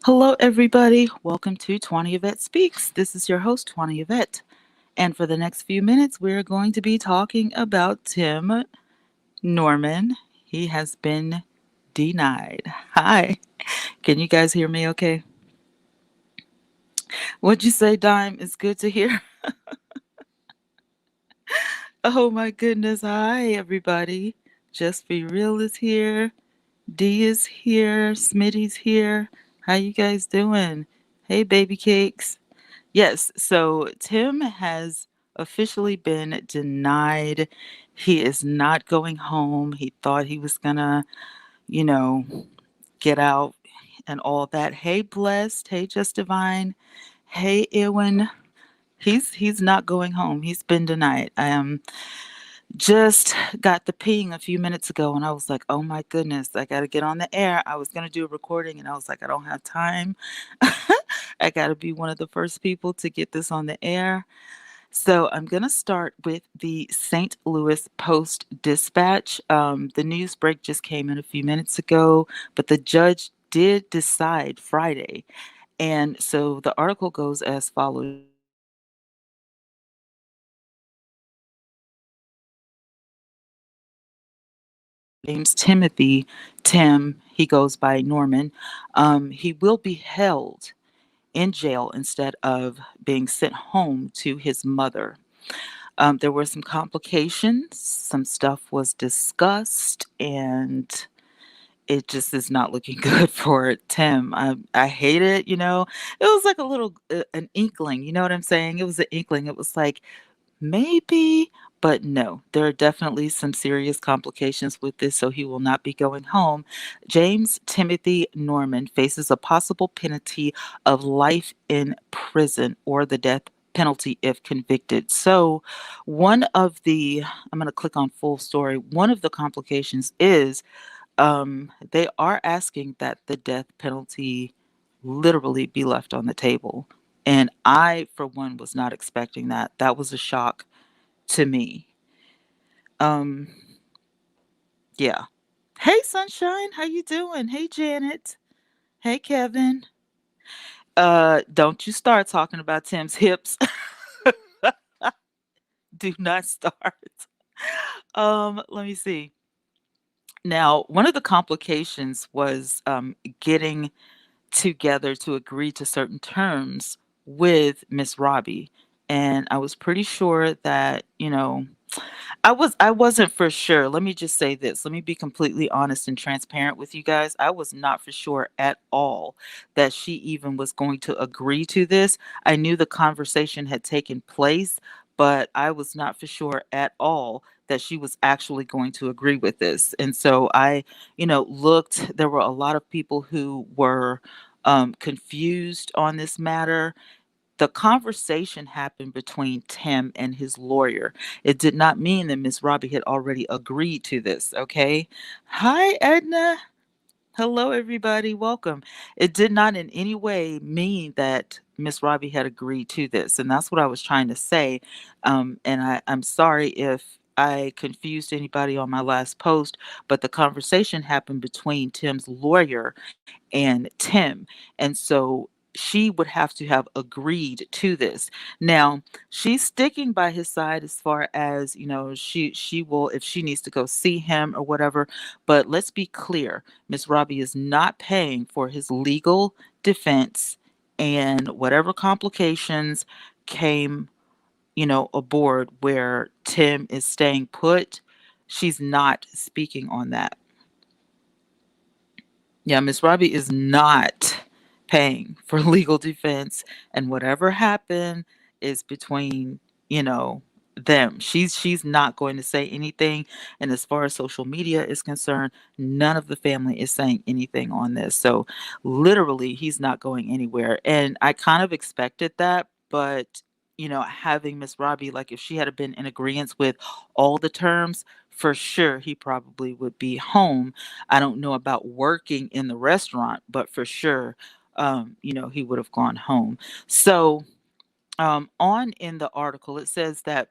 Hello, everybody. Welcome to 20 Yvette Speaks. This is your host, 20 Yvette. And for the next few minutes, we're going to be talking about Tim Norman. He has been denied. Hi. Can you guys hear me okay? What'd you say, Dime? It's good to hear. Oh, my goodness. Hi, everybody. Just Be Real is here. D is here. Smitty's here. How you guys doing? Hey, baby cakes. Yes, so Tim has officially been denied. He is not going home. He thought he was gonna, you know, get out and all that. Hey, Blessed. Hey, Just Divine. Hey, Ewan. He's not going home. He's been denied. Just got the ping a few minutes ago and I was like, oh my goodness, I got to get on the air. I was going to do a recording and I was like, I don't have time. I got to be one of the first people to get this on the air. So I'm going to start with the St. Louis Post Dispatch. The news break just came in a few minutes ago, but the judge did decide Friday. And so the article goes as follows. James Timothy, Tim, he goes by Norman. He will be held in jail instead of being sent home to his mother. There were some complications, some stuff was discussed, and it just is not looking good for Tim. I hate it. It was like a little, an inkling, you know what I'm saying? It was an inkling. It was like, maybe, but no, there are definitely some serious complications with this, so he will not be going home. James Timothy Norman faces a possible penalty of life in prison or the death penalty if convicted. So, I'm going to click on full story. One of the complications is they are asking that the death penalty literally be left on the table. And I, for one, was not expecting that. That was a shock to me. Um, yeah. Hey, Sunshine, how you doing? Hey, Janet. Hey, Kevin. Don't you start talking about Tim's hips. Do not start. Let me see. Now, one of the complications was getting together to agree to certain terms with Miss Robbie. And I was pretty sure that, I wasn't for sure. Let me just say this. Let me be completely honest and transparent with you guys. I was not for sure at all that she even was going to agree to this. I knew the conversation had taken place, but I was not for sure at all that she was actually going to agree with this. And so I, looked, there were a lot of people who were confused on this matter. The conversation happened between Tim and his lawyer. It did not mean that Miss Robbie had already agreed to this, okay? Hi, Edna. Hello, everybody. Welcome. It did not in any way mean that Miss Robbie had agreed to this. And that's what I was trying to say. I'm sorry if I confused anybody on my last post, but the conversation happened between Tim's lawyer and Tim. And so she would have to have agreed to this. Now, she's sticking by his side as far as, she will if she needs to go see him or whatever, but let's be clear. Miss Robbie is not paying for his legal defense and whatever complications came, aboard where Tim is staying put. She's not speaking on that. Yeah, Miss Robbie is not paying for legal defense, and whatever happened is between, you know, them. She's not going to say anything, and as far as social media is concerned, none of the family is saying anything on this. So, literally, he's not going anywhere, and I kind of expected that, but having Miss Robbie, like if she had been in agreement with all the terms, for sure he probably would be home. I don't know about working in the restaurant, but for sure, he would have gone home. So, on in the article, it says that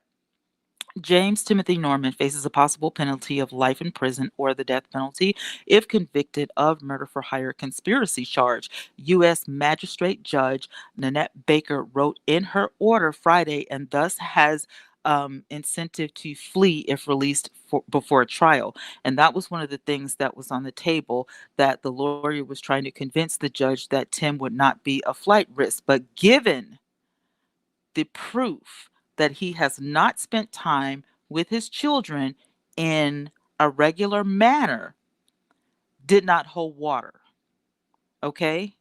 James Timothy Norman faces a possible penalty of life in prison or the death penalty if convicted of murder for hire conspiracy charge. U.S. Magistrate Judge Nanette Baker wrote in her order Friday and thus has incentive to flee if released before trial. And that was one of the things that was on the table, that the lawyer was trying to convince the judge that Tim would not be a flight risk. But given the proof that he has not spent time with his children in a regular manner, did not hold water. Okay?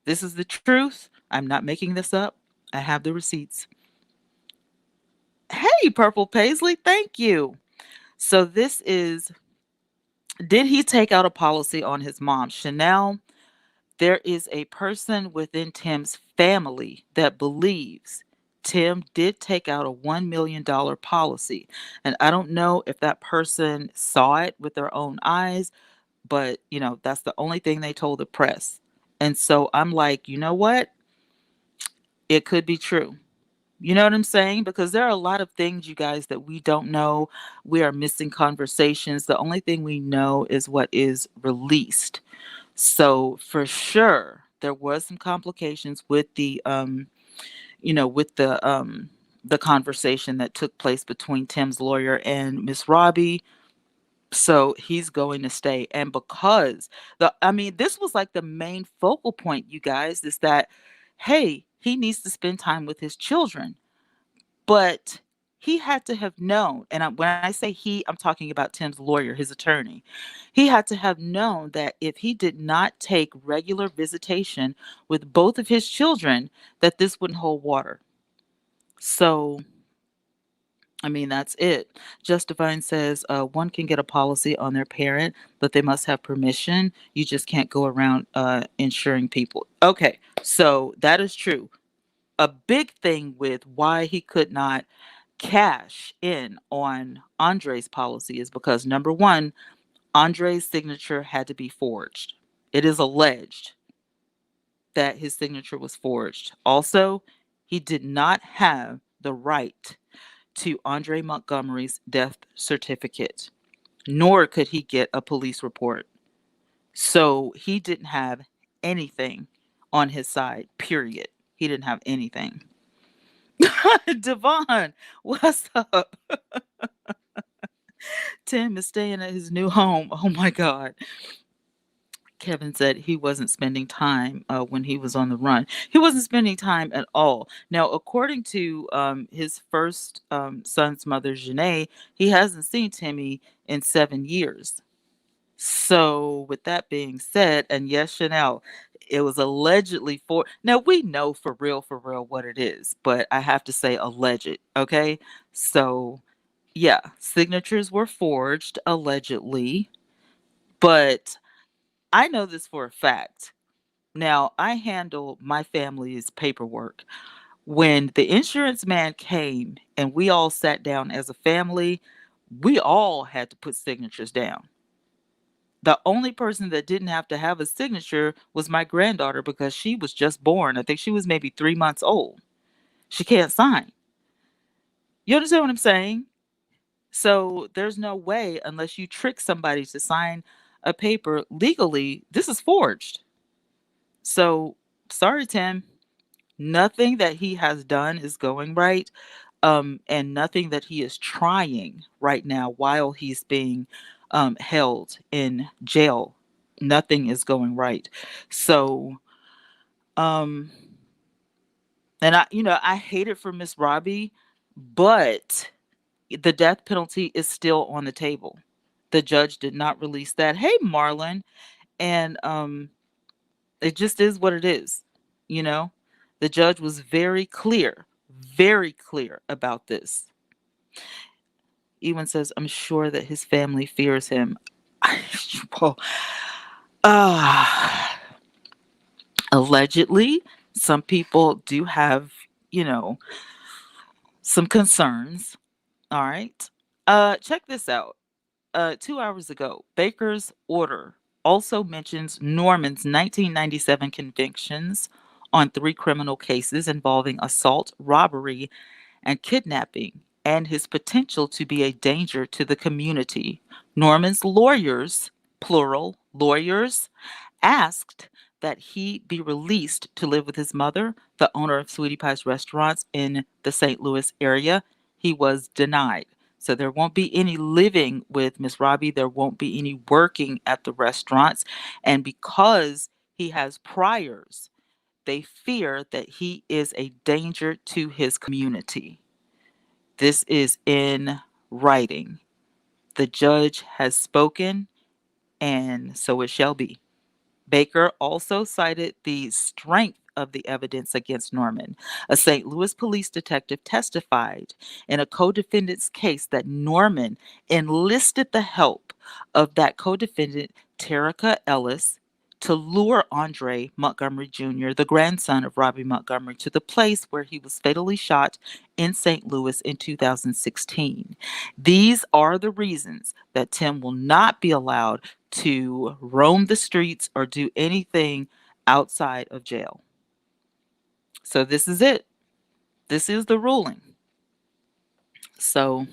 This is the truth. I'm not making this up. I have the receipts. Hey, Purple Paisley, thank you. So, this is, did he take out a policy on his mom? Chanel, there is a person within Tim's family that believes Tim did take out a $1 million policy. And I don't know if that person saw it with their own eyes, but that's the only thing they told the press. And so I'm like, you know what? It could be true. You know what I'm saying? Because there are a lot of things, you guys, that we don't know. We are missing conversations. The only thing we know is what is released. So for sure, there was some complications with the conversation that took place between Tim's lawyer and Miss Robbie. So he's going to stay. And because this was like the main focal point, you guys, is that, hey, he needs to spend time with his children. But he had to have known, and when I say he, I'm talking about Tim's lawyer, his attorney. He had to have known that if he did not take regular visitation with both of his children, that this wouldn't hold water. So, that's it. Justifying says one can get a policy on their parent, but they must have permission. You just can't go around insuring people. Okay, so that is true. A big thing with why he could not cash in on Andre's policy is because, number one, Andre's signature had to be forged. It is alleged that his signature was forged. Also, he did not have the right to Andre Montgomery's death certificate, nor could he get a police report. So he didn't have anything on his side, period. He didn't have anything. Devon, what's up? Tim is staying at his new home. Oh my God. Kevin said he wasn't spending time when he was on the run. He wasn't spending time at all. Now, according to his first son's mother, Janae, he hasn't seen Timmy in 7 years. So, with that being said, and yes, Chanel, it was allegedly for. Now, we know for real what it is, but I have to say alleged, okay? So, yeah, signatures were forged allegedly, but I know this for a fact. Now, I handle my family's paperwork. When the insurance man came and we all sat down as a family, we all had to put signatures down. The only person that didn't have to have a signature was my granddaughter because she was just born. I think she was maybe 3 months old. She can't sign. You understand what I'm saying? So there's no way, unless you trick somebody to sign a paper legally, this is forged. So sorry, Tim. Nothing that he has done is going right. And nothing that he is trying right now while he's being held in jail. Nothing is going right. So, um, and I hate it for Miss Robbie, but the death penalty is still on the table. The judge did not release that. Hey, Marlon, and it just is what it is. You know, the judge was very clear about this. Ewan says, I'm sure that his family fears him. Well, uh, allegedly, some people do have, you know, some concerns. All right. Check this out. 2 hours ago, Baker's order also mentions Norman's 1997 convictions on 3 criminal cases involving assault, robbery, and kidnapping. and his potential to be a danger to the community. Norman's lawyers, plural, lawyers, asked that he be released to live with his mother, the owner of Sweetie Pie's restaurants in the St. Louis area. He was denied. So there won't be any living with Miss Robbie. There won't be any working at the restaurants. And because he has priors, they fear that he is a danger to his community. This is in writing. The judge has spoken, and so it shall be. Baker also cited the strength of the evidence against Norman. A St. Louis police detective testified in a co defendant's case that Norman enlisted the help of that co defendant, Tarika Ellis, to lure Andre Montgomery Jr., the grandson of Robbie Montgomery, to the place where he was fatally shot in St. Louis in 2016. These are the reasons that Tim will not be allowed to roam the streets or do anything outside of jail. So this is it. This is the ruling. So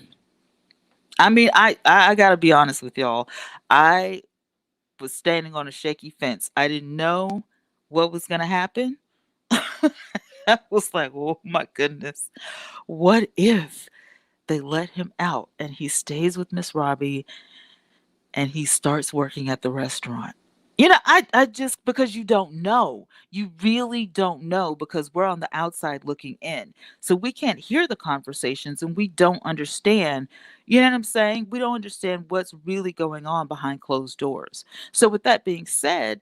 I mean, I gotta be honest with y'all. I was standing on a shaky fence. I didn't know what was gonna happen. I was like, oh my goodness. What if they let him out and he stays with Miss Robbie and he starts working at the restaurant? I just because you don't know. You really don't know because we're on the outside looking in. So we can't hear the conversations and we don't understand. You know what I'm saying? We don't understand what's really going on behind closed doors. So with that being said,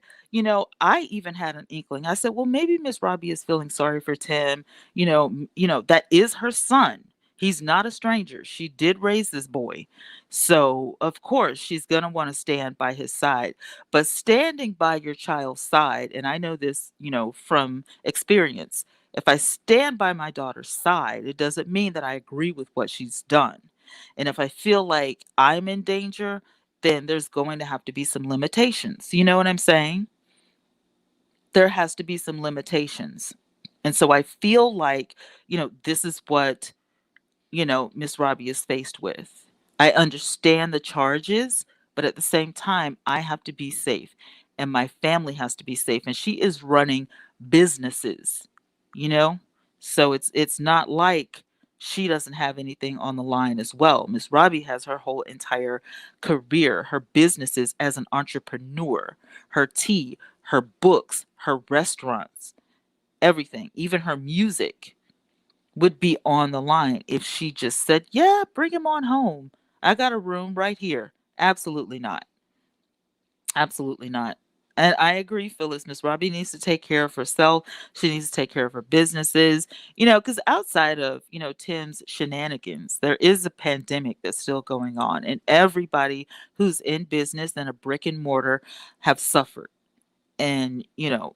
I even had an inkling. I said, well, maybe Miss Robbie is feeling sorry for Tim. That is her son. He's not a stranger. She did raise this boy. So, of course, she's going to want to stand by his side. But standing by your child's side, and I know this, from experience, if I stand by my daughter's side, it doesn't mean that I agree with what she's done. And if I feel like I'm in danger, then there's going to have to be some limitations. You know what I'm saying? There has to be some limitations. And so I feel like, this is what Miss Robbie is faced with. I understand the charges, but at the same time, I have to be safe and my family has to be safe. And she is running businesses, you know? So it's not like she doesn't have anything on the line as well. Miss Robbie has her whole entire career, her businesses as an entrepreneur, her tea, her books, her restaurants, everything, even her music would be on the line if she just said, yeah, bring him on home. I got a room right here. Absolutely not. Absolutely not. And I agree, Phyllis. Miss Robbie needs to take care of herself. She needs to take care of her businesses, because outside of, Tim's shenanigans, there is a pandemic that's still going on. And everybody who's in business and a brick and mortar have suffered. And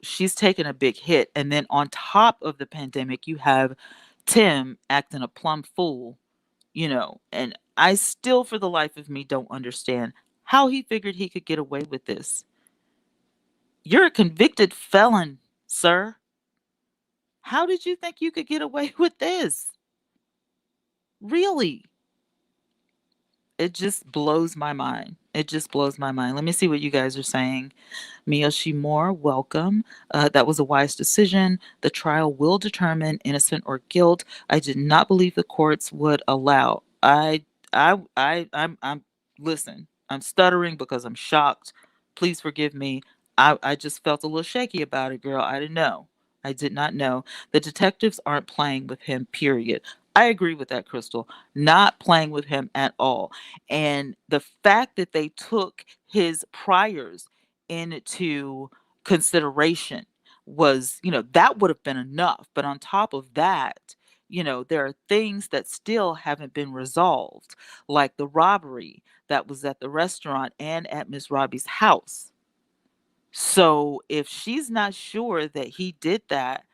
she's taken a big hit, and then on top of the pandemic you have Tim acting a plumb fool, and I still for the life of me don't understand how he figured he could get away with this. You're a convicted felon, sir. How did you think you could get away with this? Really? It just blows my mind. It just blows my mind. Let me see what you guys are saying. Miyoshi Moore, welcome. That was a wise decision. The trial will determine innocent or guilt. I did not believe the courts would allow. I'm. Listen. I'm stuttering because I'm shocked. Please forgive me. I just felt a little shaky about it, girl. I didn't know. I did not know. The detectives aren't playing with him. Period. I agree with that, Crystal. Not playing with him at all. And the fact that they took his priors into consideration was, that would have been enough. But on top of that, there are things that still haven't been resolved, like the robbery that was at the restaurant and at Miss Robbie's house. So if she's not sure that he did that,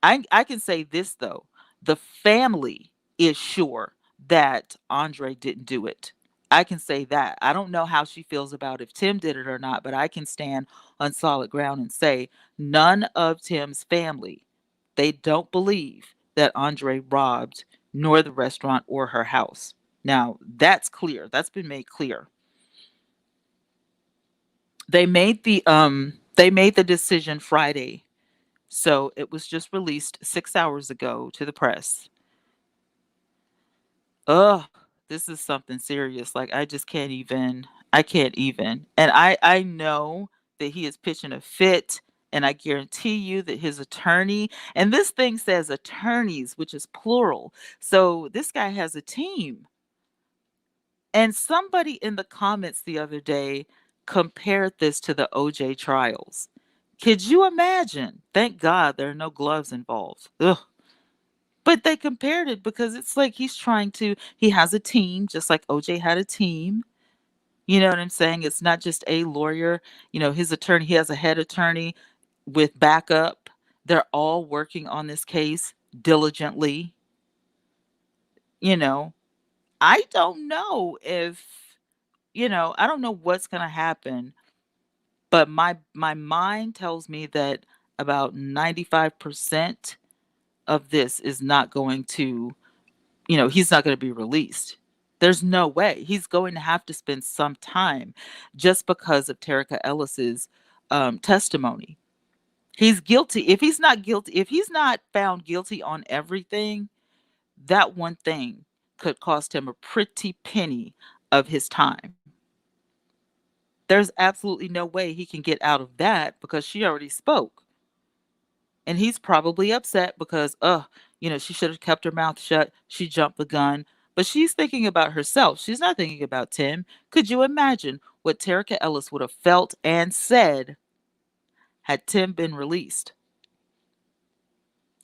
I can say this though. The family is sure that Andre didn't do it. I can say that. I don't know how she feels about if Tim did it or not, but I can stand on solid ground and say none of Tim's family, they don't believe that Andre robbed nor the restaurant or her house. Now, that's clear. That's been made clear. They made the decision Friday. So it was just released 6 hours ago to the press. Ugh, this is something serious. Like, I can't even. And I know that he is pitching a fit, and I guarantee you that his attorney, and this thing says attorneys, which is plural. So this guy has a team. And somebody in the comments the other day compared this to the OJ trials. Could you imagine? Thank God there are no gloves involved. Ugh. But they compared it because it's like he has a team, just like OJ had a team. You know what I'm saying? It's not just a lawyer. His attorney, he has a head attorney with backup. They're all working on this case diligently. You know, I don't know if, I don't know what's going to happen, but my mind tells me that about 95% of this is not going to, he's not going to be released. There's no way. He's going to have to spend some time just because of Tarika Ellis's testimony. He's guilty. If he's not found guilty on everything, that one thing could cost him a pretty penny of his time. There's absolutely no way he can get out of that because she already spoke. And he's probably upset because, she should have kept her mouth shut. She jumped the gun. But she's thinking about herself. She's not thinking about Tim. Could you imagine what Tarika Ellis would have felt and said had Tim been released?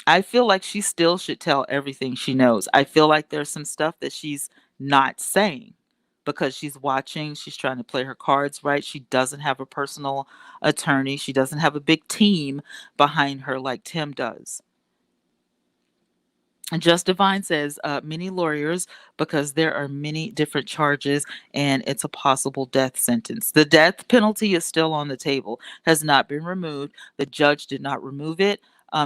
I feel like she still should tell everything she knows. I feel like there's some stuff that she's not saying because she's watching, she's trying to play her cards right. She doesn't have a personal attorney, she doesn't have a big team behind her like Tim does. And Just Divine says, many lawyers, because there are many different charges and it's a possible death sentence. The death penalty is still on the table, has not been removed. The judge did not remove it.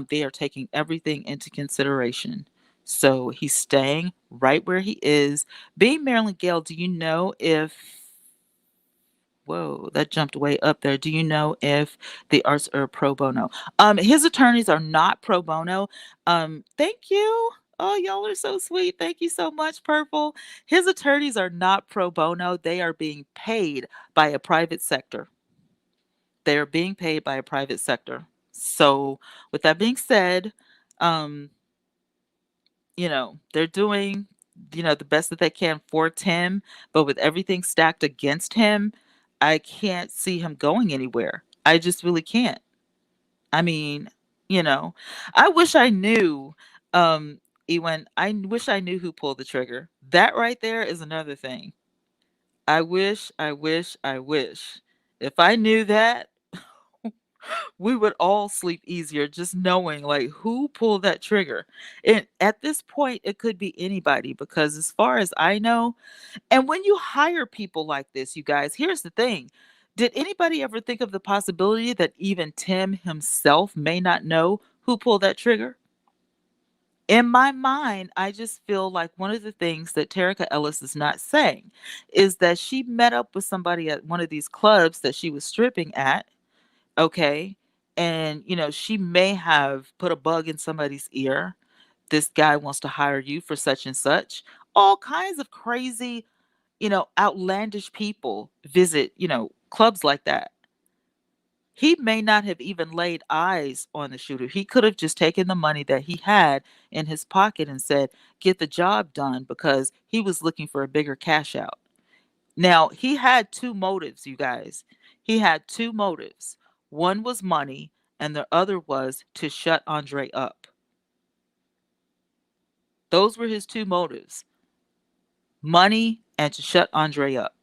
They are taking everything into consideration. So he's staying right where he is. Being Marilyn Gale, do you know if Whoa, that jumped way up there. Do you know if the arts are pro bono? His attorneys are not pro bono. Thank you. Oh, y'all are so sweet. Thank you so much, Purple. His attorneys are not pro bono. They are being paid by a private sector. They are being paid by a private sector. So, with that being said, um, they're doing, the best that they can for Tim, but with everything stacked against him, I can't see him going anywhere. I just really can't. I mean, you know, I wish I knew, um, Ewan, I wish I knew who pulled the trigger. That right there is another thing. I wish. If I knew that, we would all sleep easier just knowing like who pulled that trigger. And at this point, it could be anybody because as far as I know, and when you hire people like this, you guys, here's the thing. Did anybody ever think of the possibility that even Tim himself may not know who pulled that trigger? In my mind, I just feel like one of the things that Tarika Ellis is not saying is that she met up with somebody at one of these clubs that she was stripping at. Okay. And, she may have put a bug in somebody's ear. This guy wants to hire you for such and such. All kinds of crazy, outlandish people visit, clubs like that. He may not have even laid eyes on the shooter. He could have just taken the money that he had in his pocket and said, get the job done because he was looking for a bigger cash out. Now, he had two motives, you guys. He had two motives. One was money, and the other was to shut Andre up. Those were his two motives, money and to shut Andre up.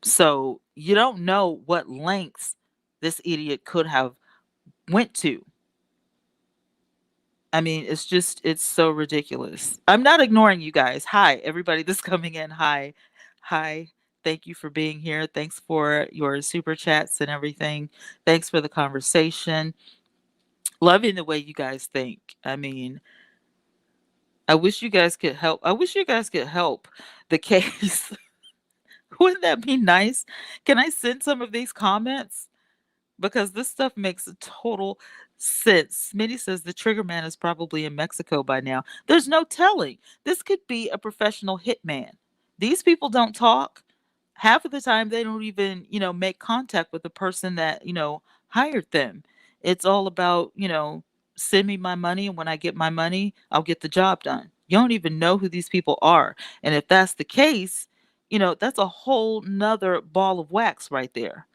So you don't know what lengths this idiot could have went to. I mean, it's so ridiculous. I'm not ignoring you guys. Hi, everybody that's coming in. Hi. Hi. Thank you for being here. Thanks for your super chats and everything. Thanks for the conversation. Loving the way you guys think. I mean, I wish you guys could help. I wish you guys could help the case. Wouldn't that be nice? Can I send some of these comments? Because this stuff makes a total sense. Smitty says the trigger man is probably in Mexico by now. There's no telling. This could be a professional hitman. These people don't talk. Half of the time, they don't even, make contact with the person that, hired them. It's all about, send me my money. And when I get my money, I'll get the job done. You don't even know who these people are. And if that's the case, that's a whole nother ball of wax right there.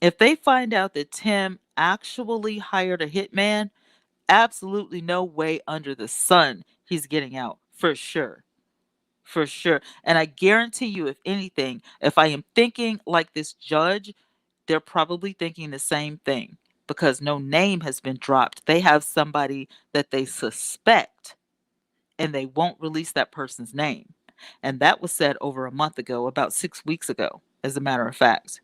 If they find out that Tim actually hired a hitman, absolutely no way under the sun he's getting out, for sure. For sure. And I guarantee you, if anything, if I am thinking like this judge, they're probably thinking the same thing because no name has been dropped. They have somebody that they suspect and they won't release that person's name. And that was said over a month ago, about 6 weeks ago, as a matter of fact.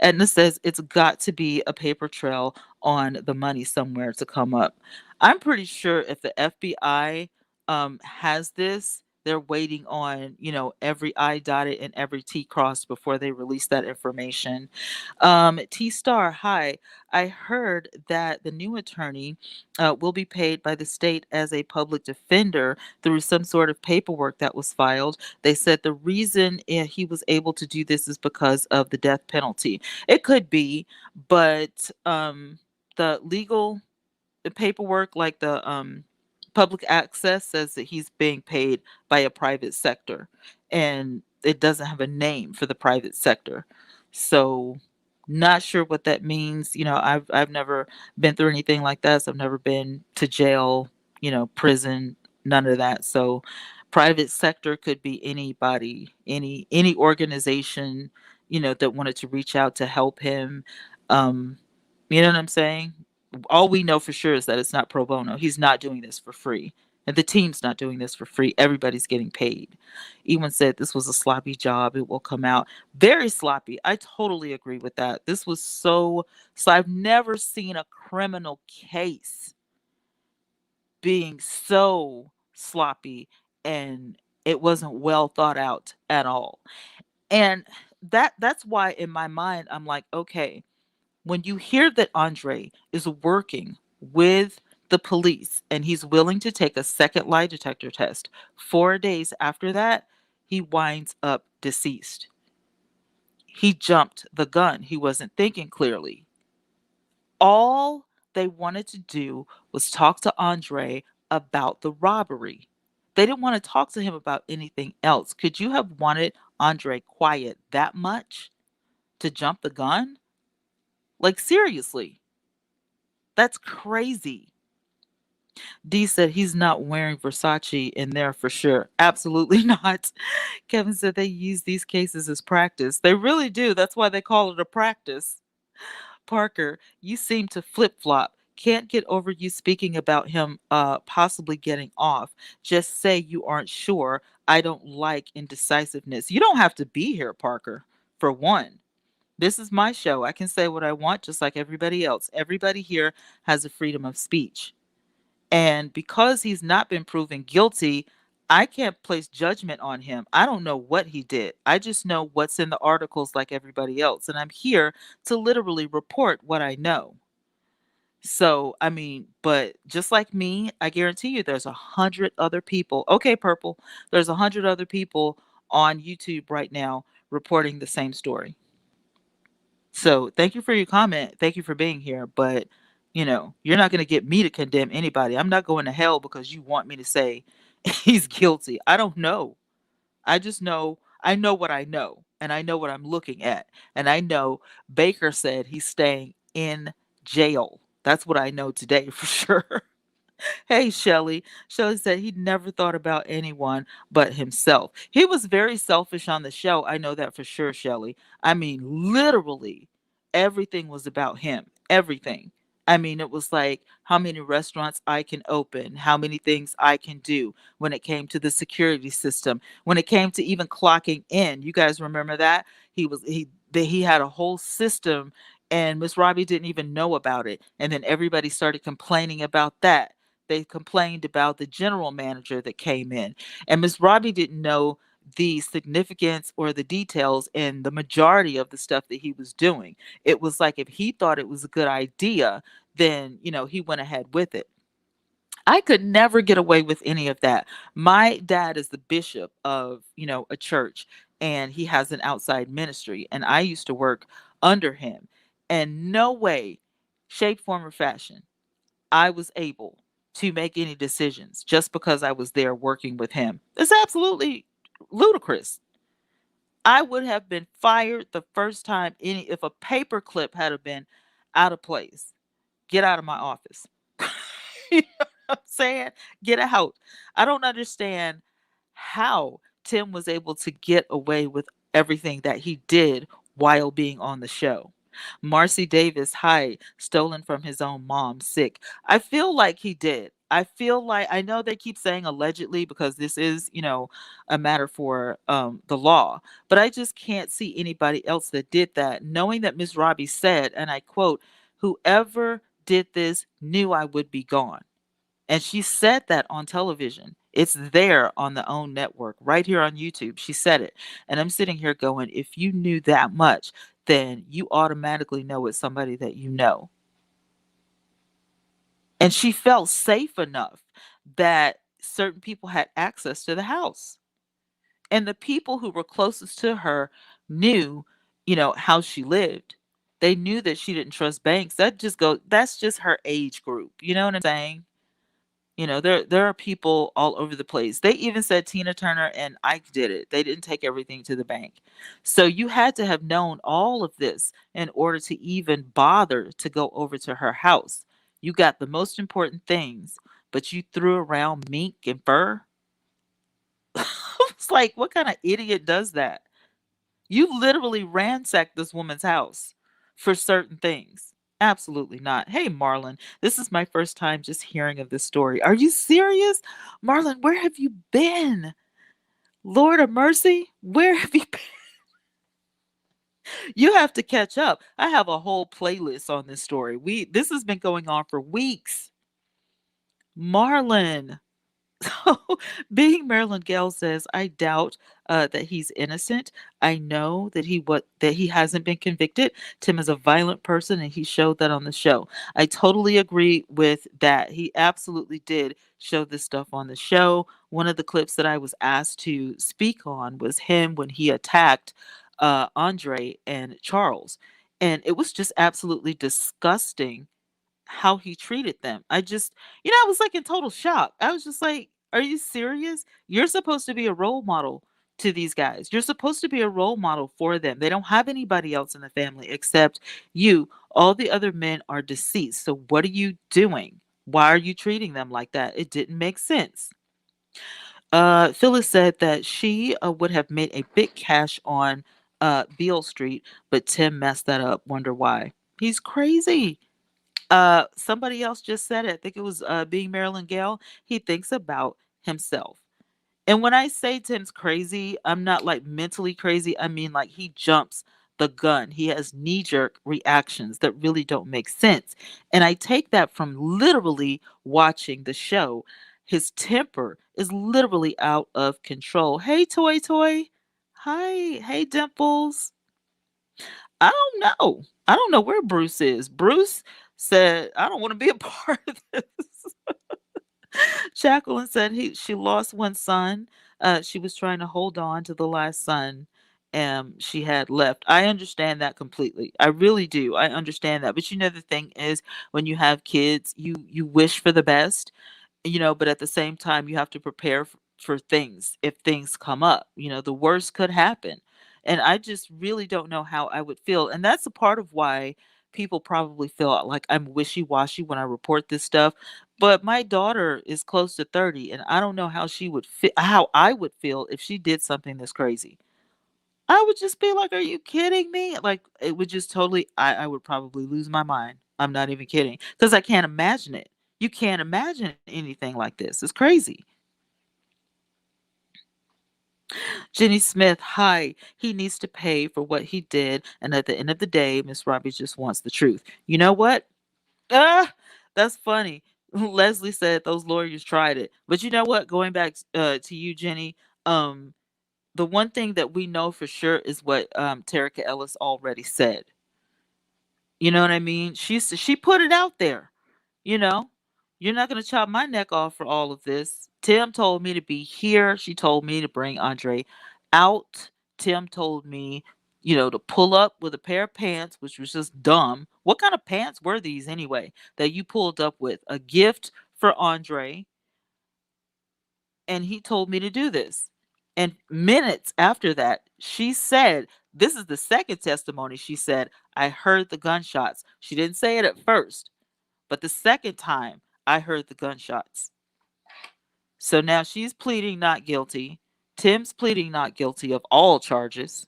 Edna says it's got to be a paper trail on the money somewhere to come up. I'm pretty sure if the FBI has this, they're waiting on, every I dotted and every T crossed before they release that information. T Star, hi. I heard that the new attorney will be paid by the state as a public defender through some sort of paperwork that was filed. They said the reason he was able to do this is because of the death penalty. It could be, but the legal paperwork, like the public access, says that he's being paid by a private sector, and it doesn't have a name for the private sector. So, not sure what that means. I've never been through anything like that. So I've never been to jail, prison, none of that. So, private sector could be anybody, any organization, that wanted to reach out to help him. Um, you know what I'm saying? All we know for sure is that it's not pro bono. He's not doing this for free. And the team's not doing this for free. Everybody's getting paid. Ewan said this was a sloppy job. It will come out. Very sloppy. I totally agree with that. This was so I've never seen a criminal case being so sloppy, and it wasn't well thought out at all. And that's why in my mind I'm like, okay, when you hear that Andre is working with the police and he's willing to take a second lie detector test, 4 days after that, he winds up deceased. He jumped the gun. He wasn't thinking clearly. All they wanted to do was talk to Andre about the robbery. They didn't want to talk to him about anything else. Could you have wanted Andre quiet that much to jump the gun? Like, seriously. That's crazy. D said he's not wearing Versace in there for sure. Absolutely not. Kevin said they use these cases as practice. They really do. That's why they call it a practice. Parker, you seem to flip flop. Can't get over you speaking about him possibly getting off. Just say you aren't sure. I don't like indecisiveness. You don't have to be here, Parker, for one. This is my show. I can say what I want just like everybody else. Everybody here has a freedom of speech. And because he's not been proven guilty, I can't place judgment on him. I don't know what he did. I just know what's in the articles like everybody else. And I'm here to literally report what I know. So, I mean, but just like me, I guarantee you there's 100 other people. Okay, Purple. There's 100 other people on YouTube right now reporting the same story. So thank you for your comment. Thank you for being here. But, you're not going to get me to condemn anybody. I'm not going to hell because you want me to say he's guilty. I don't know. I just know, I know what I know, and I know what I'm looking at. And I know Baker said he's staying in jail. That's what I know today for sure. Hey, Shelley. Shelley said he never thought about anyone but himself. He was very selfish on the show. I know that for sure, Shelley. I mean, literally, everything was about him. Everything. I mean, it was like how many restaurants I can open, how many things I can do when it came to the security system, when it came to even clocking in. You guys remember that? He had a whole system and Miss Robbie didn't even know about it. And then everybody started complaining about that. They complained about the general manager that came in, and Miss Robbie didn't know the significance or the details in the majority of the stuff that he was doing. It was like if he thought it was a good idea, then, he went ahead with it. I could never get away with any of that. My dad is the bishop of, a church, and he has an outside ministry, and I used to work under him. And no way, shape, form, or fashion, I was able to make any decisions just because I was there working with him. It's absolutely ludicrous. I would have been fired the first time any if a paperclip had have been out of place. Get out of my office. You know what I'm saying? Get out. I don't understand how Tim was able to get away with everything that he did while being on the show. Marcy Davis, hi, stolen from his own mom, sick. I feel like he did. I feel like I know they keep saying allegedly because this is, a matter for the law, but I just can't see anybody else that did that, knowing that Miss Robbie said, and I quote, "Whoever did this knew I would be gone." And she said that on television. It's there on the OWN network, right here on YouTube. She said it. And I'm sitting here going, if you knew that much, then you automatically know it's somebody that you know. And she felt safe enough that certain people had access to the house. And the people who were closest to her knew, how she lived. They knew that she didn't trust banks. That's just her age group. You know what I'm saying? There are people all over the place. They even said Tina Turner and Ike did it. They didn't take everything to the bank. So you had to have known all of this in order to even bother to go over to her house. You got the most important things, but you threw around mink and fur. It's like, what kind of idiot does that? You literally ransacked this woman's house for certain things. Absolutely not. Hey, Marlon, this is my first time just hearing of this story. Are you serious? Marlon, where have you been? Lord of mercy, where have you been? You have to catch up. I have a whole playlist on this story. This has been going on for weeks. Marlon, so, being Marilyn Gale says, I doubt that he's innocent. I know that he hasn't been convicted. Tim is a violent person, and he showed that on the show. I totally agree with that. He absolutely did show this stuff on the show. One of the clips that I was asked to speak on was him when he attacked Andre and Charles, and it was just absolutely disgusting how he treated them. I was like in total shock. I was just like, are you serious? You're supposed to be a role model to these guys. You're supposed to be a role model for them. They don't have anybody else in the family except you. All the other men are deceased. So what are you doing? Why are you treating them like that? It didn't make sense. Phyllis said that she would have made a big cash on Beale Street, but Tim messed that up. Wonder why. He's crazy. Somebody else just said it. I think it was being Marilyn Gale. He thinks about himself. And when I say Tim's crazy, I'm not like mentally crazy. I mean, like he jumps the gun. He has knee jerk reactions that really don't make sense. And I take that from literally watching the show. His temper is literally out of control. Hey, Toy Toy. Hi. Hey, Dimples. I don't know. I don't know where Bruce is. Bruce said, I don't want to be a part of this. Jacqueline said she lost one son. She was trying to hold on to the last son she had left. I understand that completely. I really do. I understand that. But the thing is when you have kids, you wish for the best, but at the same time, you have to prepare for things if things come up. The worst could happen. And I just really don't know how I would feel. And that's a part of why people probably feel like I'm wishy washy when I report this stuff. But my daughter is close to 30, and I don't know how how I would feel if she did something this crazy. I would just be like, are you kidding me? Like, it would just totally, I would probably lose my mind. I'm not even kidding. Because I can't imagine it. You can't imagine anything like this. It's crazy. Jenny Smith, hi. He needs to pay for what he did. And at the end of the day, Miss Robbie just wants the truth. You know what? Ah, that's funny. Leslie said those lawyers tried it. But you know what? Going back to you, Jenny, um, the one thing that we know for sure is what Tarika Ellis already said. You know what I mean? She put it out there. You know, you're not going to chop my neck off for all of this. Tim told me to be here. She told me to bring Andre out. Tim told me, to pull up with a pair of pants, which was just dumb. What kind of pants were these anyway that you pulled up with? A gift for Andre, and he told me to do this. And minutes after that, she said, this is the second testimony. She said, I heard the gunshots. She didn't say it at first, but the second time I heard the gunshots. So now she's pleading not guilty. Tim's pleading not guilty of all charges.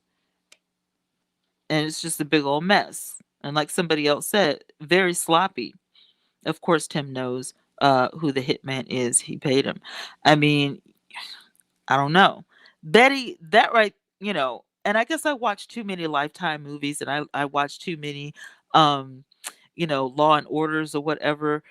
And it's just a big old mess. And like somebody else said, very sloppy. Of course, Tim knows who the hitman is. He paid him. I mean, I don't know. Betty, that right, and I guess I watched too many Lifetime movies and I watched too many, um, Law and Orders or whatever.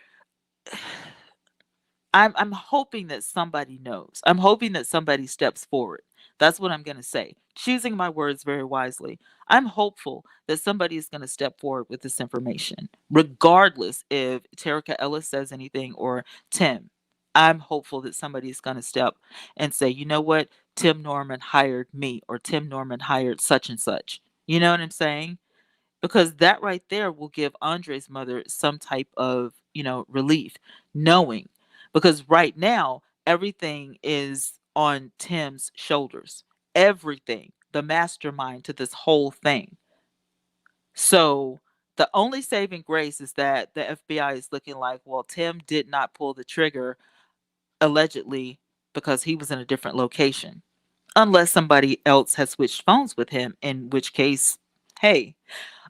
I'm hoping that somebody knows. I'm hoping that somebody steps forward. That's what I'm going to say. Choosing my words very wisely. I'm hopeful that somebody is going to step forward with this information, regardless if Tarika Ellis says anything or Tim. I'm hopeful that somebody is going to step and say, you know what? Tim Norman hired me, or Tim Norman hired such and such. You know what I'm saying? Because that right there will give Andre's mother some type of, relief, knowing, because right now everything is on Tim's shoulders. Everything, the mastermind to this whole thing. So the only saving grace is that the FBI is looking like, well, Tim did not pull the trigger allegedly because he was in a different location. Unless somebody else has switched phones with him, in which case, hey,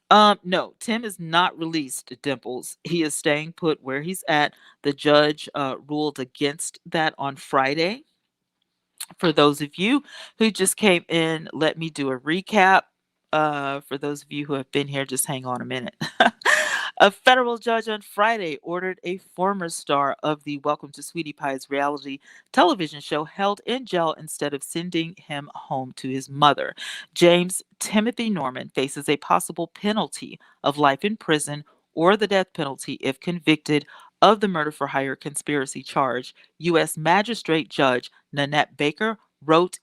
no, Tim is not released, Dimples. He is staying put where he's at. The judge ruled against that on Friday. For those of you who just came in, let me do a recap. For those of you who have been here, just hang on a minute. A federal judge on Friday ordered a former star of the Welcome to Sweetie Pie's reality television show held in jail instead of sending him home to his mother. James Timothy Norman faces a possible penalty of life in prison or the death penalty if convicted of the murder for hire conspiracy charge. U.S. Magistrate Judge Nanette Baker wrote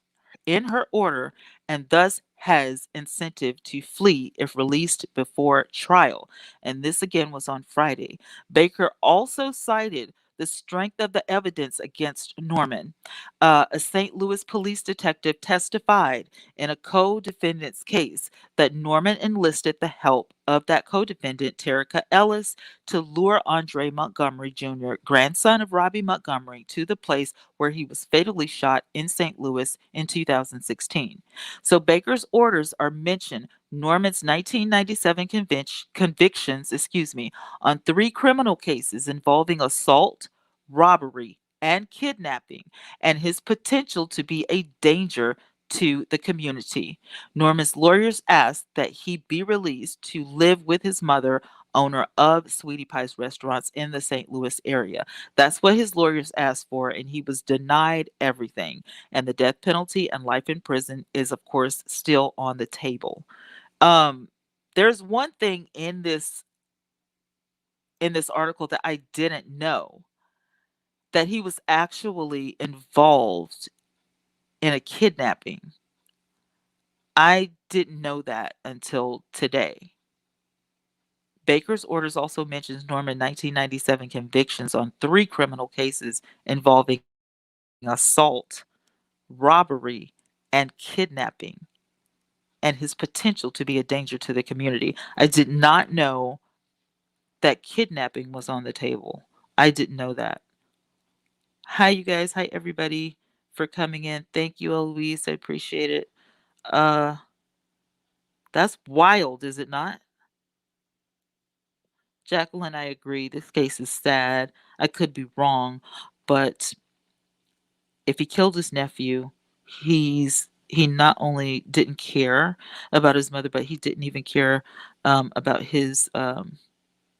in her order, and thus has incentive to flee if released before trial. And this again was on Friday. Baker also cited the strength of the evidence against Norman. A St. Louis police detective testified in a co defendant's case that Norman enlisted the help of that co defendant, Tarika Ellis, to lure Andre Montgomery Jr., grandson of Robbie Montgomery, to the place where he was fatally shot in St. Louis in 2016. So Baker's orders are mentioned Norman's 1997 convictions, on three criminal cases involving assault, robbery, and kidnapping, and his potential to be a danger to the community. Norman's lawyers asked that he be released to live with his mother, owner of Sweetie Pie's restaurants in the St. Louis area. That's what his lawyers asked for, and he was denied everything. And the death penalty and life in prison is, of course, still on the table. Um, there's one thing in this article that I didn't know, that he was actually involved in a kidnapping. I didn't know that until today. Baker's orders also mentions Norman 1997 convictions on three criminal cases involving assault, robbery, and kidnapping, and his potential to be a danger to the community. I did not know that kidnapping was on the table. I didn't know that. Hi, you guys. Hi, everybody, for coming in. Thank you, Eloise. I appreciate it. Uh, that's wild, is it not? Jacqueline, I agree. This case is sad. I could be wrong, but if he killed his nephew, he not only didn't care about his mother, but he didn't even care about his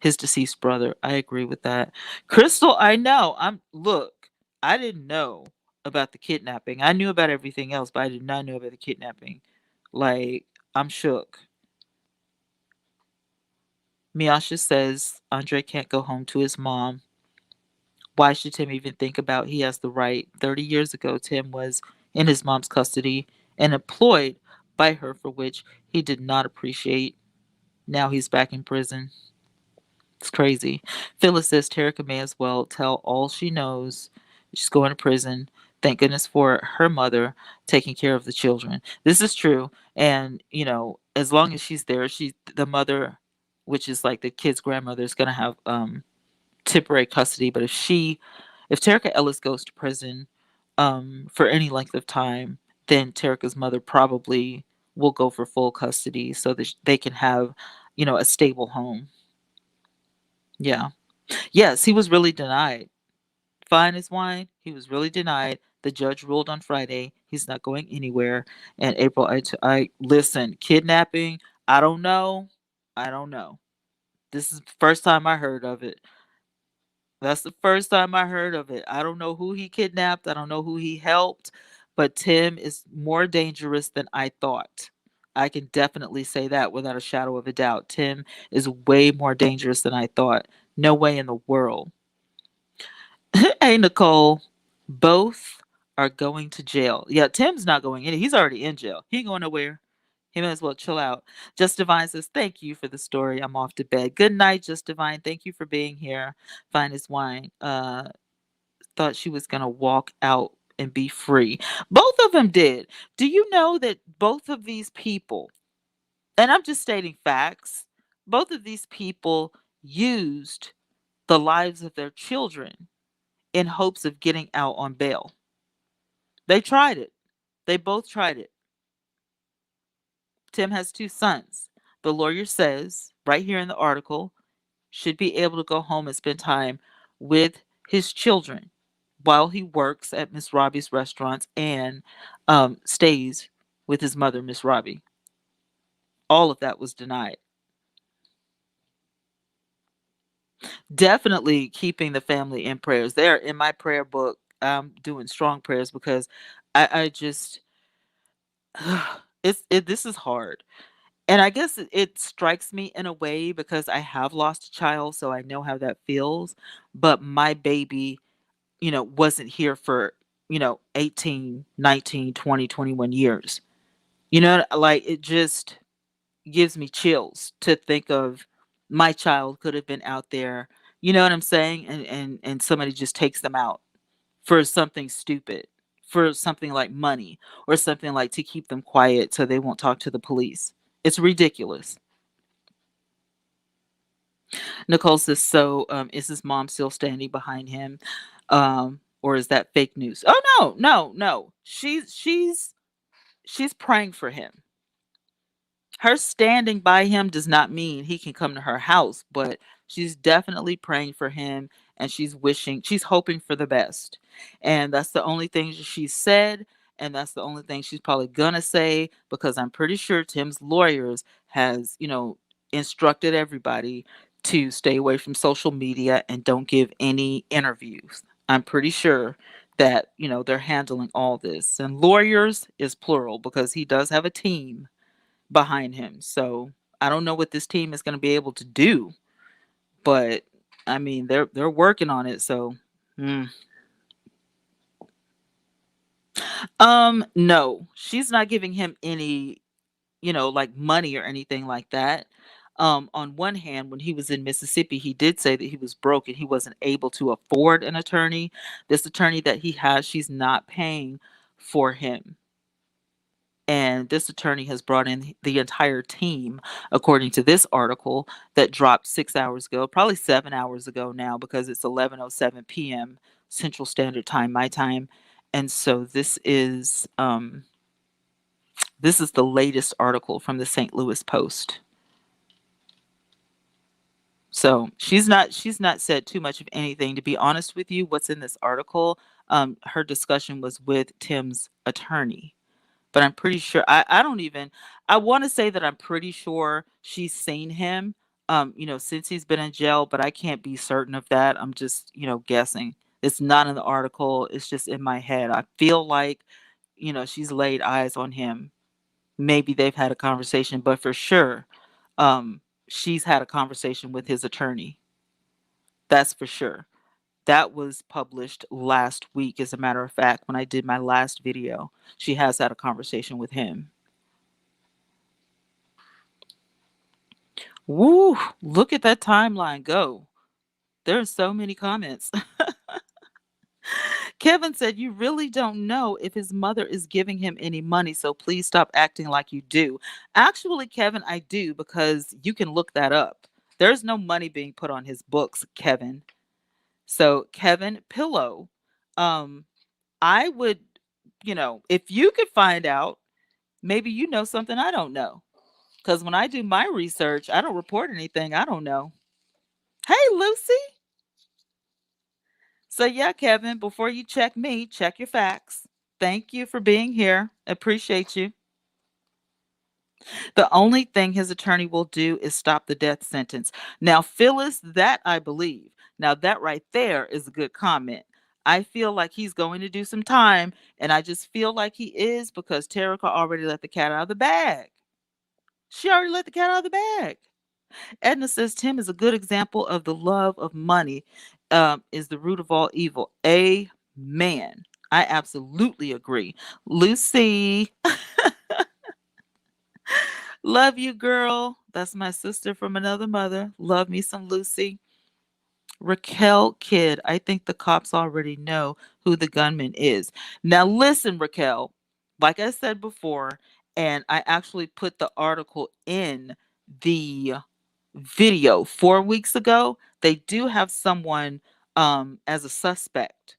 His deceased brother. I agree with that. Crystal, I know. Look, I didn't know about the kidnapping. I knew about everything else, but I did not know about the kidnapping. Like, I'm shook. Miasha says Andre can't go home to his mom. Why should Tim even think about he has the right? 30 years ago, Tim was in his mom's custody and employed by her for which he did not appreciate. Now he's back in prison. It's crazy. Phyllis says Tarika may as well tell all she knows. She's going to prison. Thank goodness for her mother taking care of the children. This is true. And, as long as she's there, the mother, which is like the kid's grandmother, is gonna have temporary custody. But if Tarika Ellis goes to prison for any length of time, then Tarika's mother probably will go for full custody so that they can have, a stable home. Yeah. Yes, he was really denied. Fine as wine, he was really denied. The judge ruled on Friday he's not going anywhere. And April, I listen, kidnapping, I don't know. I don't know. This is the first time I heard of it. That's the first time I heard of it. I don't know who he kidnapped. I don't know who he helped, but Tim is more dangerous than I thought. I can definitely say that without a shadow of a doubt. Tim is way more dangerous than I thought. No way in the world. Hey, Nicole, both are going to jail. Yeah, Tim's not going in. He's already in jail. He ain't going nowhere. He might as well chill out. Just Divine says, thank you for the story. I'm off to bed. Good night, Just Divine. Thank you for being here. Fine as wine. Thought she was going to walk out and be free. Both of them did. Do you know that both of these people, and I'm just stating facts, both of these people used the lives of their children in hopes of getting out on bail. They tried it. They both tried it. Tim has two sons. The lawyer says, right here in the article, should be able to go home and spend time with his children while he works at Miss Robbie's restaurants and stays with his mother, Miss Robbie. All of that was denied. Definitely keeping the family in prayers. They're in my prayer book. I'm doing strong prayers because I just this is hard. And I guess it strikes me in a way because I have lost a child, so I know how that feels. But my baby, wasn't here for, 18, 19, 20, 21 years. Like it just gives me chills to think of my child could have been out there. You know what I'm saying? And somebody just takes them out for something stupid, for something like money or something like to keep them quiet so they won't talk to the police. It's ridiculous. Nicole says, so is his mom still standing behind him? Or is that fake news? Oh no, no, no. She's praying for him. Her standing by him does not mean he can come to her house, but she's definitely praying for him and she's hoping for the best. And that's the only thing she said. And that's the only thing she's probably gonna say because I'm pretty sure Tim's lawyers has, instructed everybody to stay away from social media and don't give any interviews. I'm pretty sure that, they're handling all this. And lawyers is plural because he does have a team behind him. So I don't know what this team is going to be able to do, but I mean they're working on it. So mm. No, she's not giving him any, like money or anything like that. On one hand, when he was in Mississippi, he did say that he was broke and he wasn't able to afford an attorney. This attorney that he has, she's not paying for him. And this attorney has brought in the entire team, according to this article that dropped 6 hours ago, probably 7 hours ago now, because it's 11:07 p.m. Central Standard Time, my time. And so this is the latest article from the St. Louis Post. So she's not said too much of anything. To be honest with you, what's in this article, her discussion was with Tim's attorney. But I'm pretty sure I don't even I want to say that I'm pretty sure she's seen him since he's been in jail, but I can't be certain of that. I'm just, guessing. It's not in the article. It's just in my head. I feel like, she's laid eyes on him. Maybe they've had a conversation, but for sure, she's had a conversation with his attorney. That's for sure. That was published last week, as a matter of fact, when I did my last video. She has had a conversation with him. Woo! Look at that timeline go. There are so many comments. Kevin said, "You really don't know if his mother is giving him any money, so please stop acting like you do." Actually, Kevin, I do, because you can look that up. There's no money being put on his books, Kevin. So, Kevin Pillow, um, I would, if you could find out, maybe you know something I don't know. Because when I do my research, I don't report anything I don't know. Hey, Lucy. So, yeah, Kevin, before you check me, check your facts. Thank you for being here. Appreciate you. The only thing his attorney will do is stop the death sentence. Now, Phyllis, that I believe. Now, that right there is a good comment. I feel like he's going to do some time, and I just feel like he is because Tarika already let the cat out of the bag. She already let the cat out of the bag. Edna says Tim is a good example of the love of money is the root of all evil. Amen. I absolutely agree. Lucy, love you, girl. That's my sister from another mother. Love me some Lucy. Raquel Kidd, I think the cops already know who the gunman is. Now, listen, Raquel, like I said before, and I actually put the article in the video 4 weeks ago, they do have someone as a suspect.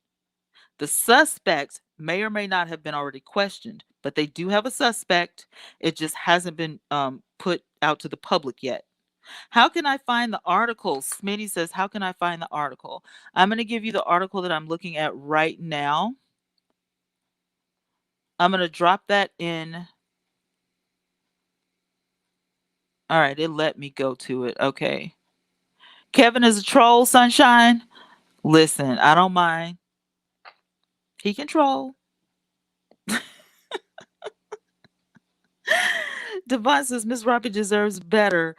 The suspect may or may not have been already questioned, but they do have a suspect. It just hasn't been put out to the public yet. How can I find the article? Smitty says, how can I find the article? I'm going to give you the article that I'm looking at right now. I'm going to drop that in. All right, it let me go to it. Okay. Kevin is a troll, sunshine. Listen, I don't mind. He can troll. Devon says Miss Robbie deserves better.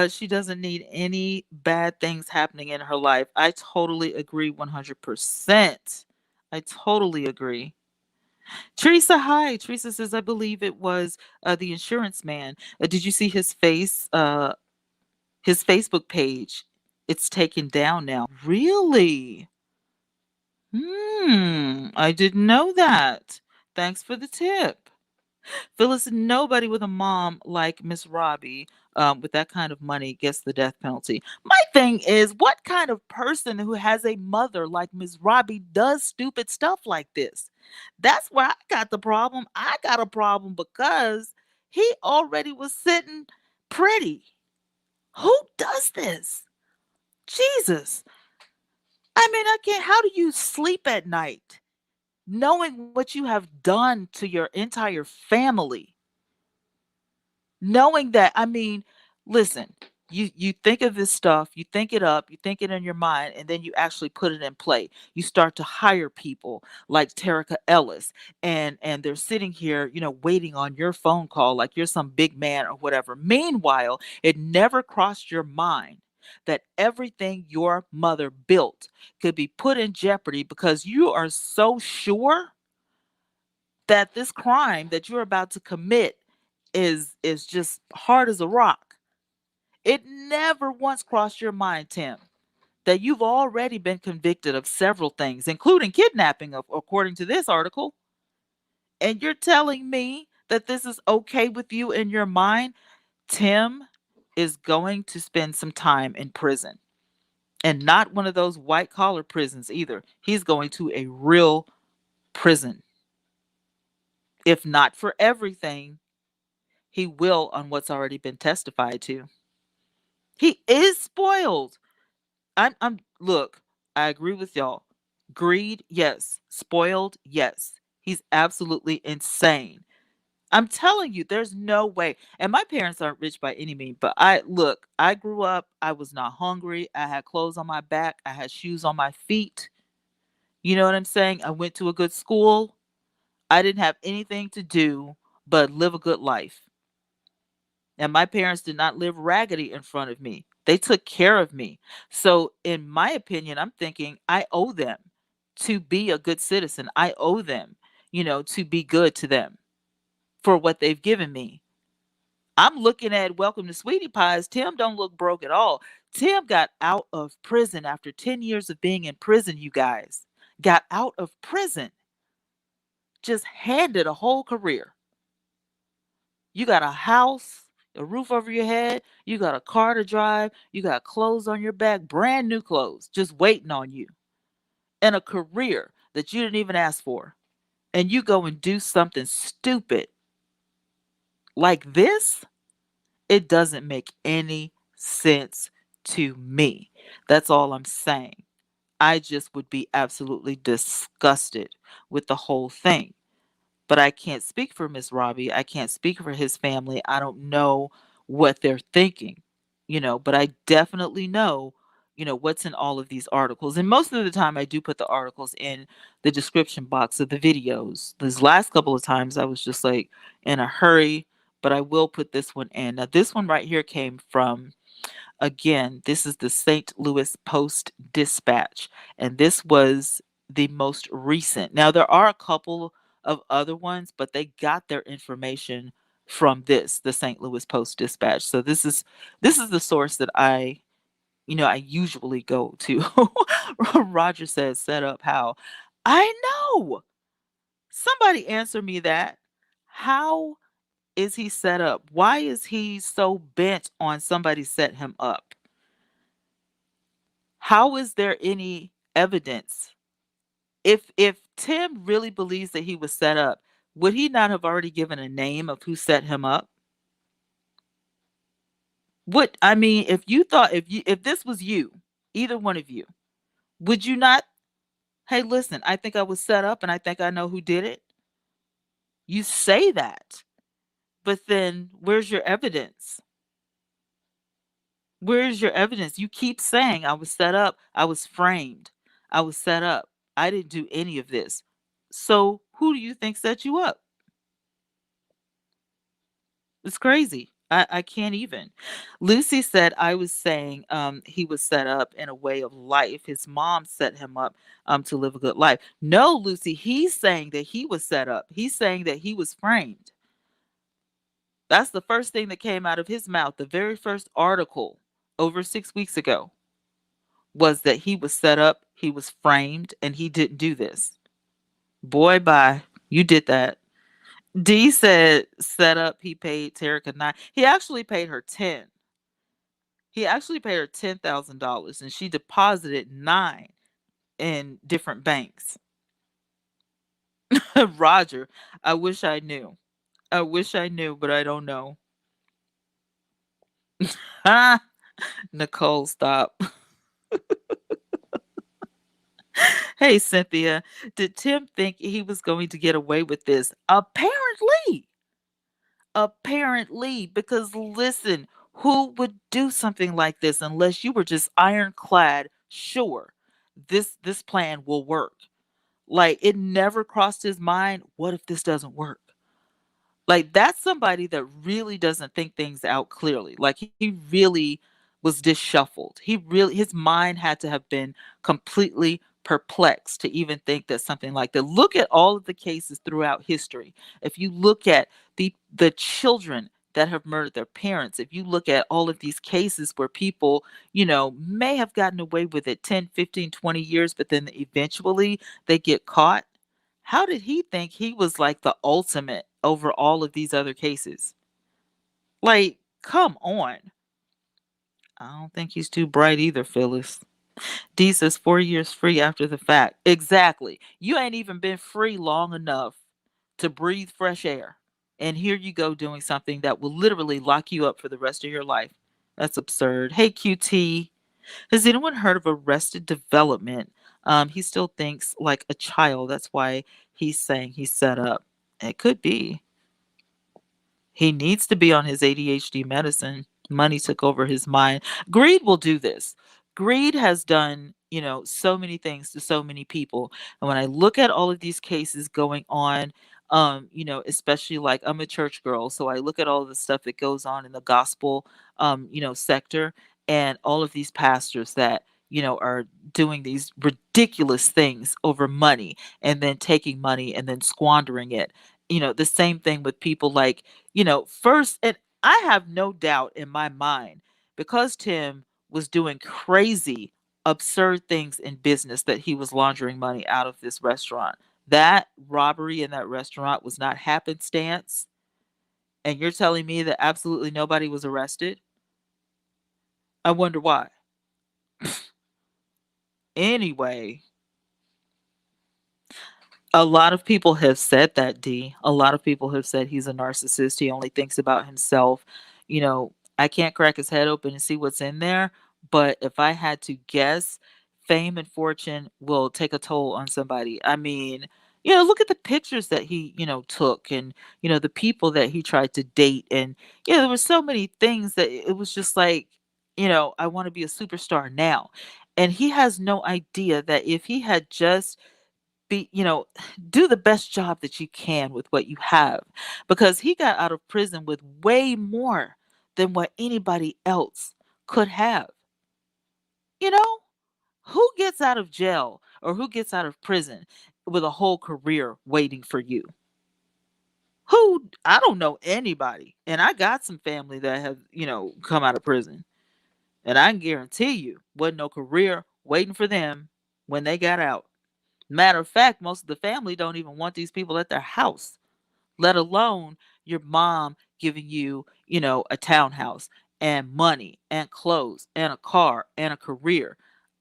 She doesn't need any bad things happening in her life. I totally agree 100%. I totally agree. Teresa, hi. Teresa says, I believe it was the insurance man. Did you see his Facebook page? It's taken down now. Really? I didn't know that. Thanks for the tip. Phyllis, nobody with a mom like Miss Robbie with that kind of money gets the death penalty. My thing is, what kind of person who has a mother like Miss Robbie does stupid stuff like this? That's where I got the problem. I got a problem because he already was sitting pretty. Who does this? Jesus. I mean, I can't. How do you sleep at night knowing what you have done to your entire family? Knowing that, I mean, listen, you think of this stuff, you think it up, you think it in your mind, and then you actually put it in play. You start to hire people like Tarika Ellis, and they're sitting here, waiting on your phone call like you're some big man or whatever. Meanwhile, it never crossed your mind that everything your mother built could be put in jeopardy because you are so sure that this crime that you're about to commit is just hard as a rock. It never once crossed your mind, Tim, that you've already been convicted of several things, including kidnapping, according to this article. And you're telling me that this is okay with you in your mind? Tim is going to spend some time in prison, and not one of those white collar prisons either. He's going to a real prison. If not for everything, he will on what's already been testified to. He is spoiled. I'm look, I agree with y'all. Greed, yes. Spoiled, yes. He's absolutely insane. I'm telling you, there's no way. And my parents aren't rich by any means, but I grew up, I was not hungry. I had clothes on my back, I had shoes on my feet. You know what I'm saying? I went to a good school. I didn't have anything to do but live a good life. And my parents did not live raggedy in front of me. They took care of me. So, in my opinion, I'm thinking I owe them to be a good citizen. I owe them, to be good to them for what they've given me. I'm looking at Welcome to Sweetie Pies. Tim don't look broke at all. Tim got out of prison after 10 years of being in prison, you guys. Got out of prison. Just handed a whole career. You got a house, a roof over your head, you got a car to drive, you got clothes on your back, brand new clothes, just waiting on you, and a career that you didn't even ask for. And you go and do something stupid like this? It doesn't make any sense to me. That's all I'm saying. I just would be absolutely disgusted with the whole thing. But I can't speak for Miss Robbie. I can't speak for his family. I don't know what they're thinking, but I definitely know, what's in all of these articles. And most of the time, I do put the articles in the description box of the videos. These last couple of times, I was just like in a hurry, but I will put this one in. Now, this one right here came from, again, this is the St. Louis Post Dispatch, and this was the most recent. Now, there are a couple of other ones, but they got their information from the St. Louis Post Dispatch. So this is the source that I usually go to. Roger says, set up how? I know. Somebody answer me that. How is he set up? Why is he so bent on somebody set him up? How is there any evidence? If Tim really believes that he was set up, would he not have already given a name of who set him up? What I mean, if you thought if this was you, either one of you, would you not, hey, listen, I think I was set up and I think I know who did it? You say that, but then where's your evidence? Where's your evidence? You keep saying I was set up, I was framed, I was set up. I didn't do any of this. So who do you think set you up? It's crazy. I can't even. Lucy said I was saying he was set up in a way of life. His mom set him up to live a good life. No, Lucy, he's saying that he was set up. He's saying that he was framed. That's the first thing that came out of his mouth. The very first article over 6 weeks ago was that he was set up, he was framed, and he didn't do this. Boy, bye. You did that. D said set up, he paid Tarika 9. He actually paid her 10. He actually paid her $10,000 and she deposited 9 in different banks. Roger, I wish I knew. I wish I knew, but I don't know. Nicole, stop. Hey, Cynthia, did Tim think he was going to get away with this? Apparently. Apparently, because listen, who would do something like this unless you were just ironclad sure this plan will work? Like it never crossed his mind, what if this doesn't work? Like, that's somebody that really doesn't think things out clearly. Like, he really was disshuffled. His mind had to have been completely perplexed to even think that something like that. Look at all of the cases throughout history. If you look at the children that have murdered their parents, if you look at all of these cases where people, may have gotten away with it 10, 15, 20 years, but then eventually they get caught. How did he think he was like the ultimate over all of these other cases? Like, come on. I don't think he's too bright either, Phyllis. D says 4 years free after the fact. Exactly. You ain't even been free long enough to breathe fresh air. And here you go doing something that will literally lock you up for the rest of your life. That's absurd. Hey, QT. Has anyone heard of arrested development? He still thinks like a child. That's why he's saying he's set up. It could be. He needs to be on his ADHD medicine. Money took over his mind. Greed will do this. Greed has done, so many things to so many people. And when I look at all of these cases going on, especially like I'm a church girl, so I look at all of the stuff that goes on in the gospel, sector, and all of these pastors that, are doing these ridiculous things over money and then taking money and then squandering it. The same thing with people like, first, and I have no doubt in my mind because Tim was doing crazy, absurd things in business that he was laundering money out of this restaurant. That robbery in that restaurant was not happenstance. And you're telling me that absolutely nobody was arrested? I wonder why. Anyway, a lot of people have said that, D. A lot of people have said he's a narcissist. He only thinks about himself. I can't crack his head open and see what's in there, but if I had to guess, fame and fortune will take a toll on somebody. I mean, look at the pictures that he, took and, the people that he tried to date. And, there were so many things that it was just like, I want to be a superstar now. And he has no idea that if he had just be do the best job that you can with what you have, because he got out of prison with way more than what anybody else could have. you know who gets out of jail or who gets out of prison with a whole career waiting for you? Who? I don't know anybody, and I got some family that have come out of prison, and I can guarantee you wasn't no career waiting for them when they got out. Matter of fact, most of the family don't even want these people at their house, let alone your mom giving you, a townhouse and money and clothes and a car and a career.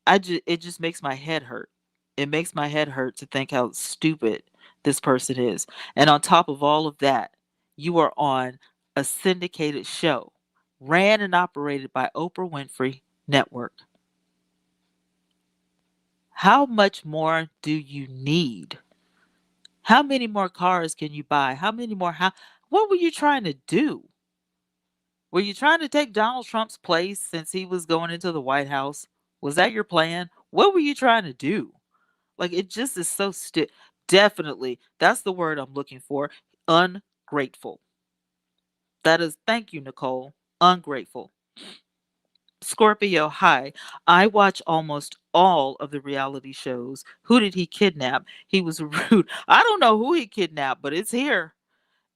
It just makes my head hurt. It makes my head hurt to think how stupid this person is. And on top of all of that, you are on a syndicated show ran and operated by Oprah Winfrey Network. How much more do you need? How many more cars can you buy? How many more what were you trying to do? Were you trying to take Donald Trump's place since he was going into the White House? Was that your plan? What were you trying to do? Like, it just is so definitely, that's the word I'm looking for. Ungrateful. That is, thank you, Nicole. Ungrateful. Scorpio, hi. I watch almost all of the reality shows. Who did he kidnap? He was rude. I don't know who he kidnapped, but it's here.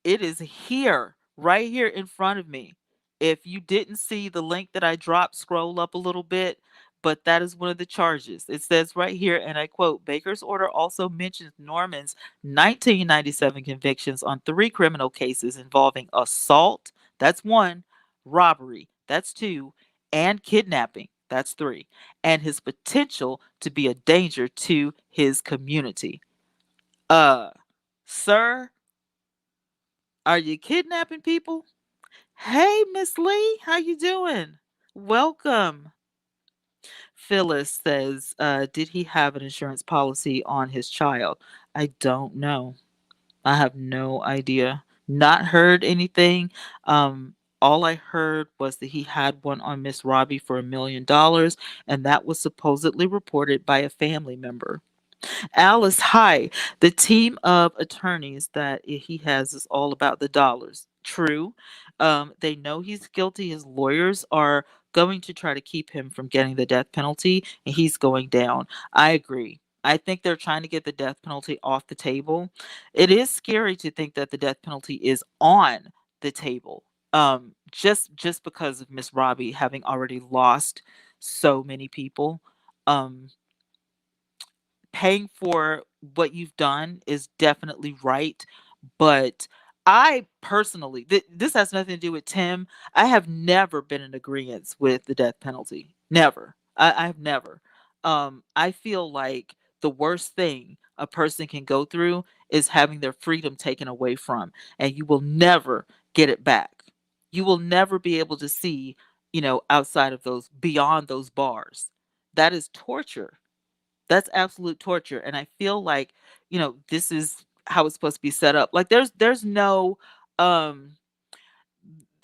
It is here, right here in front of me. If you didn't see the link that I dropped, scroll up a little bit, but that is one of the charges. It says right here, and I quote, Baker's order also mentions Norman's 1997 convictions on 3 criminal cases involving assault, that's 1, robbery, that's 2, and kidnapping, that's 3, and his potential to be a danger to his community. Uh, sir, are you kidnapping people? Hey, Miss Lee, how you doing? Welcome. Phyllis says, did he have an insurance policy on his child? I don't know. I have no idea. Not heard anything. All I heard was that he had one on Miss Robbie for $1 million, and that was supposedly reported by a family member. Alice, hi. The team of attorneys that he has is all about the dollars. True. They know he's guilty. His lawyers are going to try to keep him from getting the death penalty, and he's going down. I agree. I think they're trying to get the death penalty off the table. It is scary to think that the death penalty is on the table. Just because of Miss Robbie having already lost so many people. Um, Paying for what you've done is definitely right, but I personally, this has nothing to do with Tim. I have never been in agreement with the death penalty. Never. I have never. I feel like the worst thing a person can go through is having their freedom taken away from, and you will never get it back. You will never be able to see, outside of those, beyond those bars. That is torture. That's absolute torture, and I feel like, this is how it's supposed to be set up. Like, there's no, um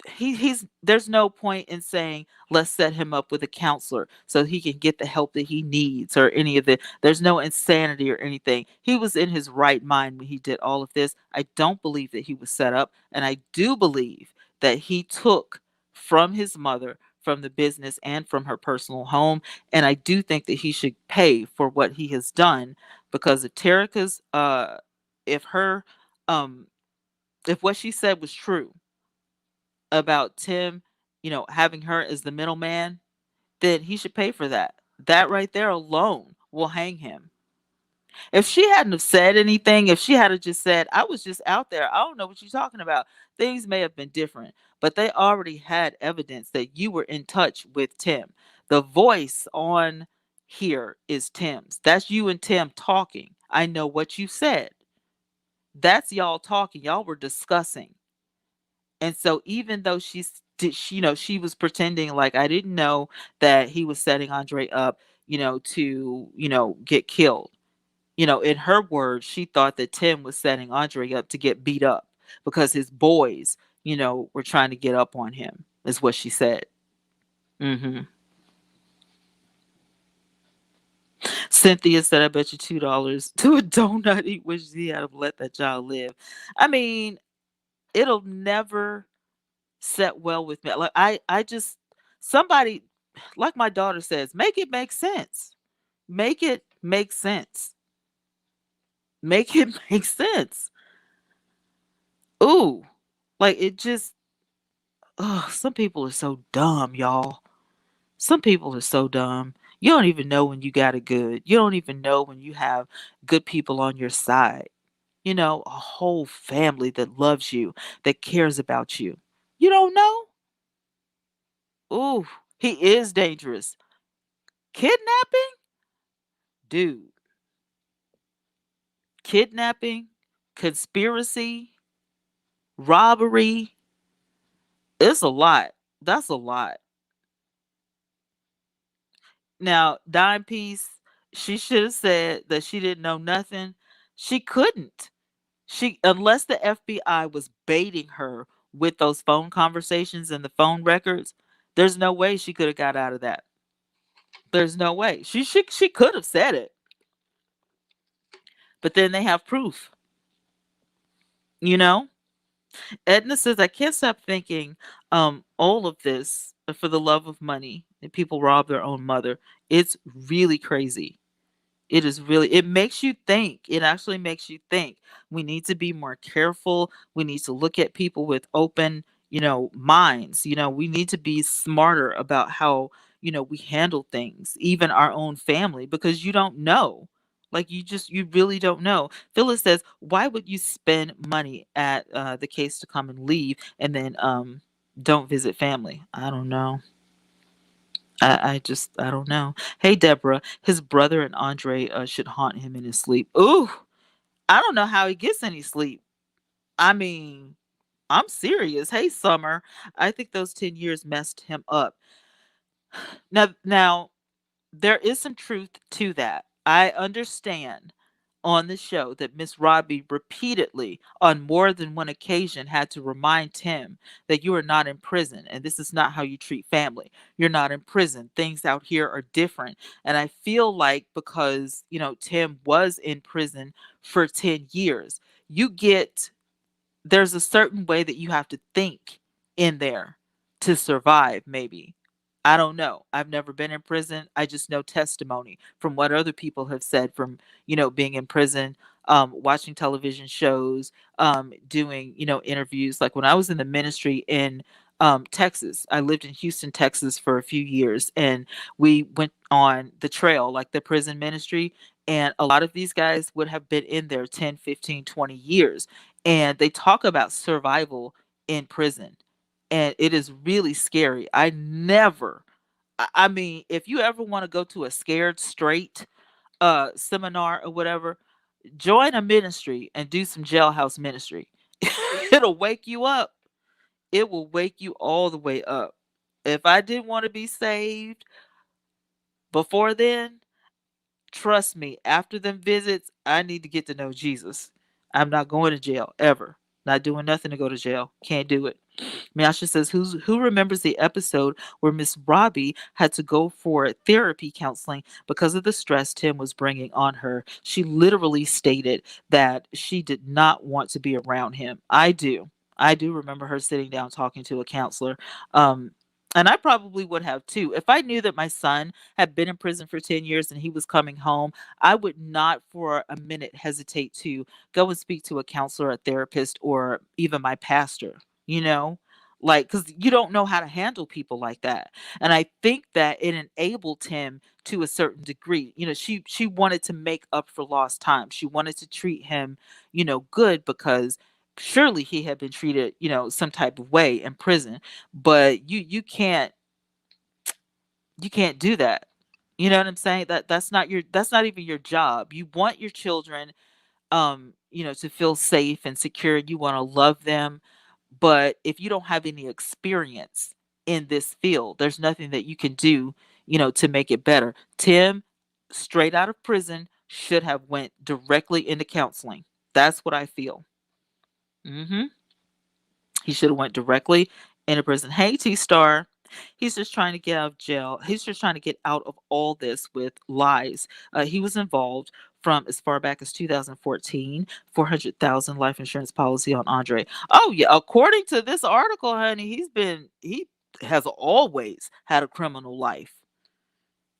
he's there's no point in saying let's set him up with a counselor so he can get the help that he needs or any of it. There's no insanity or anything. He was in his right mind when he did all of this. I don't believe that he was set up, and I do believe that he took from his mother, from the business, and from her personal home. And I do think that he should pay for what he has done, because if Terica's if her um if what she said was true about Tim, having her as the middleman, then he should pay for that. That right there alone will hang him. If she hadn't have said anything, if she had have just said, I was just out there, I don't know what you're talking about, things may have been different. But they already had evidence that you were in touch with Tim. The voice on here is Tim's. That's you and Tim talking. I know what you said. That's y'all talking. Y'all were discussing. And so even though she was pretending like I didn't know that he was setting Andre up, to, get killed. In her words, she thought that Tim was setting Andre up to get beat up because his boys, were trying to get up on him, is what she said. hmm Cynthia said, I bet you $2 to a donut. He wishes he had let that child live. I mean, it'll never set well with me. Like I just somebody like my daughter says, make it make sense. Make it make sense. Make it make sense. Ooh. Like it just some people are so dumb, y'all. Some people are so dumb. You don't even know when you got it good. You don't even know when you have good people on your side. A whole family that loves you, that cares about you. You don't know? Ooh, he is dangerous. Kidnapping? Dude, kidnapping, conspiracy, robbery. It's a lot. That's a lot. Now, Dime Piece, she should have said that she didn't know nothing. She couldn't. Unless the FBI was baiting her with those phone conversations and the phone records, there's no way she could have got out of that. There's no way. She could have said it, but then they have proof, you know? Edna says, I can't stop thinking all of this for the love of money and people rob their own mother. It's really crazy. It makes you think. It actually makes you think. We need to be more careful. We need to look at people with open, minds. We need to be smarter about how, we handle things, even our own family, because you don't know. Like you really don't know. Phyllis says, why would you spend money at the case to come and leave and then don't visit family? I don't know. I don't know. Hey, Deborah, his brother and Andre should haunt him in his sleep. Ooh, I don't know how he gets any sleep. I mean, I'm serious. Hey, Summer, I think those 10 years messed him up. Now, there is some truth to that. I understand on the show that Miss Robbie repeatedly, on more than one occasion, had to remind Tim that you are not in prison and this is not how you treat family. You're not in prison. Things out here are different. And I feel like because, Tim was in prison for 10 years, you get there's a certain way that you have to think in there to survive, maybe. I don't know. I've never been in prison. I just know testimony from what other people have said from, being in prison, watching television shows, doing, interviews. Like when I was in the ministry in Texas, I lived in Houston, Texas for a few years, and we went on the trail, like the prison ministry. And a lot of these guys would have been in there 10, 15, 20 years. And they talk about survival in prison, and it is really scary. I mean, if you ever want to go to a scared straight seminar or whatever, join a ministry and do some jailhouse ministry. It'll wake you up. It will wake you all the way up. If I didn't want to be saved before then, trust me, after them visits, I need to get to know Jesus. I'm not going to jail ever. Not doing nothing to go to jail. Can't do it. Miasha says, who remembers the episode where Miss Robbie had to go for therapy counseling because of the stress Tim was bringing on her? She literally stated that she did not want to be around him. I do. I do remember her sitting down talking to a counselor. Um, and I probably would have too. If I knew that my son had been in prison for 10 years and he was coming home, I would not for a minute hesitate to go and speak to a counselor, a therapist, or even my pastor, you know? Like, because you don't know how to handle people like that. And I think that it enabled him to a certain degree. She wanted to make up for lost time. She wanted to treat him, good, because surely he had been treated, some type of way in prison. But you can't do that. You know what I'm saying? That's not even your job. You want your children to feel safe and secure. You want to love them. But if you don't have any experience in this field, there's nothing that you can do, to make it better. Tim, straight out of prison, should have went directly into counseling. That's what I feel. Hmm. He should have went directly into prison. Hey, T Star. He's just trying to get out of jail. He's just trying to get out of all this with lies. He was involved from as far back as 2014, 400,000 life insurance policy on Andre. Oh yeah, according to this article, honey, he has always had a criminal life.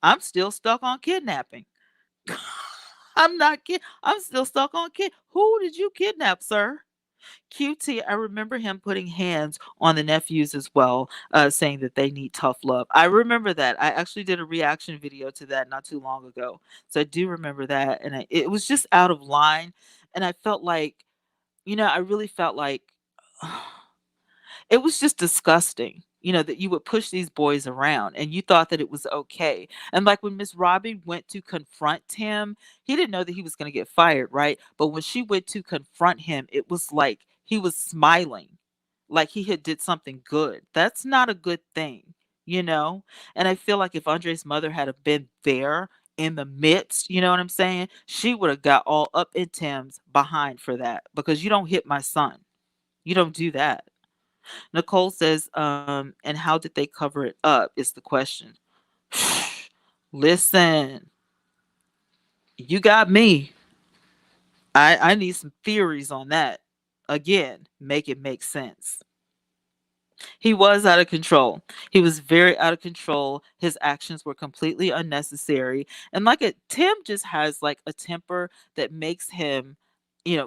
I'm still stuck on kidnapping. I'm not kid. I'm still stuck on kid. Who did you kidnap, sir? QT, I remember him putting hands on the nephews as well, saying that they need tough love. I remember that. I actually did a reaction video to that not too long ago. So I do remember that. And it was just out of line. And I felt like, I really felt like it was just disgusting, that you would push these boys around and you thought that it was okay. And like when Miss Robbie went to confront him, he didn't know that he was going to get fired, right? But when she went to confront him, it was like he was smiling, like he had did something good. That's not a good thing, you know? And I feel like if Andre's mother had have been there in the midst, you know what I'm saying? She would have got all up in Tim's behind for that, because you don't hit my son. You don't do that. Nicole says, and how did they cover it up is the question. Listen, you got me. I need some theories on that. Again, make it make sense. He was out of control. He was very out of control. His actions were completely unnecessary. And Tim just has like a temper that makes him,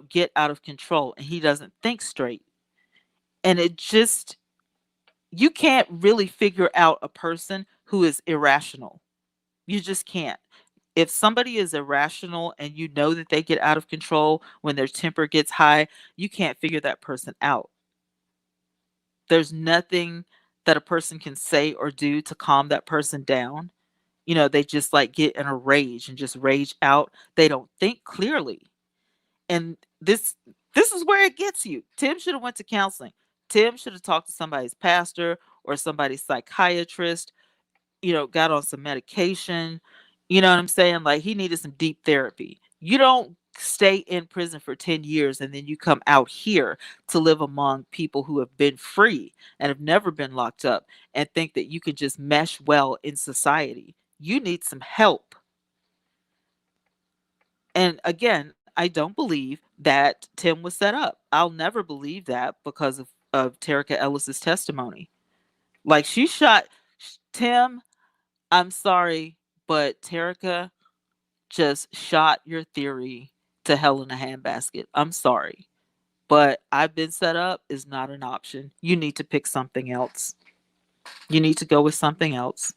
get out of control, and he doesn't think straight. And it just you can't really figure out a person who is irrational. You just can't. If somebody is irrational and you know that they get out of control when their temper gets high, you can't figure that person out. There's nothing that a person can say or do to calm that person down. They just like get in a rage and just rage out. They don't think clearly. And this is where it gets you. Tim should have went to counseling. Tim should have talked to somebody's pastor or somebody's psychiatrist, got on some medication. You know what I'm saying? Like he needed some deep therapy. You don't stay in prison for 10 years and then you come out here to live among people who have been free and have never been locked up and think that you can just mesh well in society. You need some help. And again, I don't believe that Tim was set up. I'll never believe that because of Tarika Ellis's testimony. Like she shot Tim. I'm sorry, but Tarika just shot your theory to hell in a handbasket. I'm sorry. But I've been set up is not an option. You need to pick something else. You need to go with something else.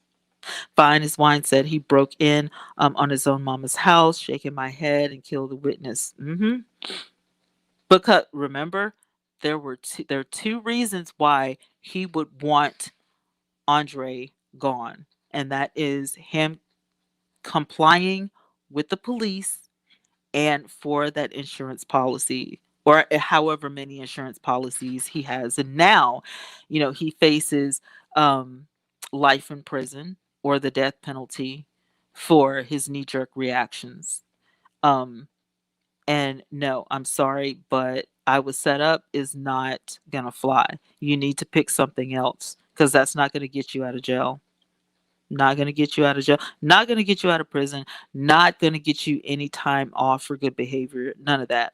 Fine as Wine said, he broke in on his own mama's house, shaking my head and killed the witness. Because remember, there are two reasons why he would want Andre gone, and that is him complying with the police and for that insurance policy, or however many insurance policies he has. And now, he faces life in prison or the death penalty for his knee jerk reactions. Um, and no, I'm sorry, but I was set up is not going to fly. You need to pick something else because that's not going to get you out of jail. Not going to get you out of jail. Not going to get you out of prison. Not going to get you any time off for good behavior. None of that.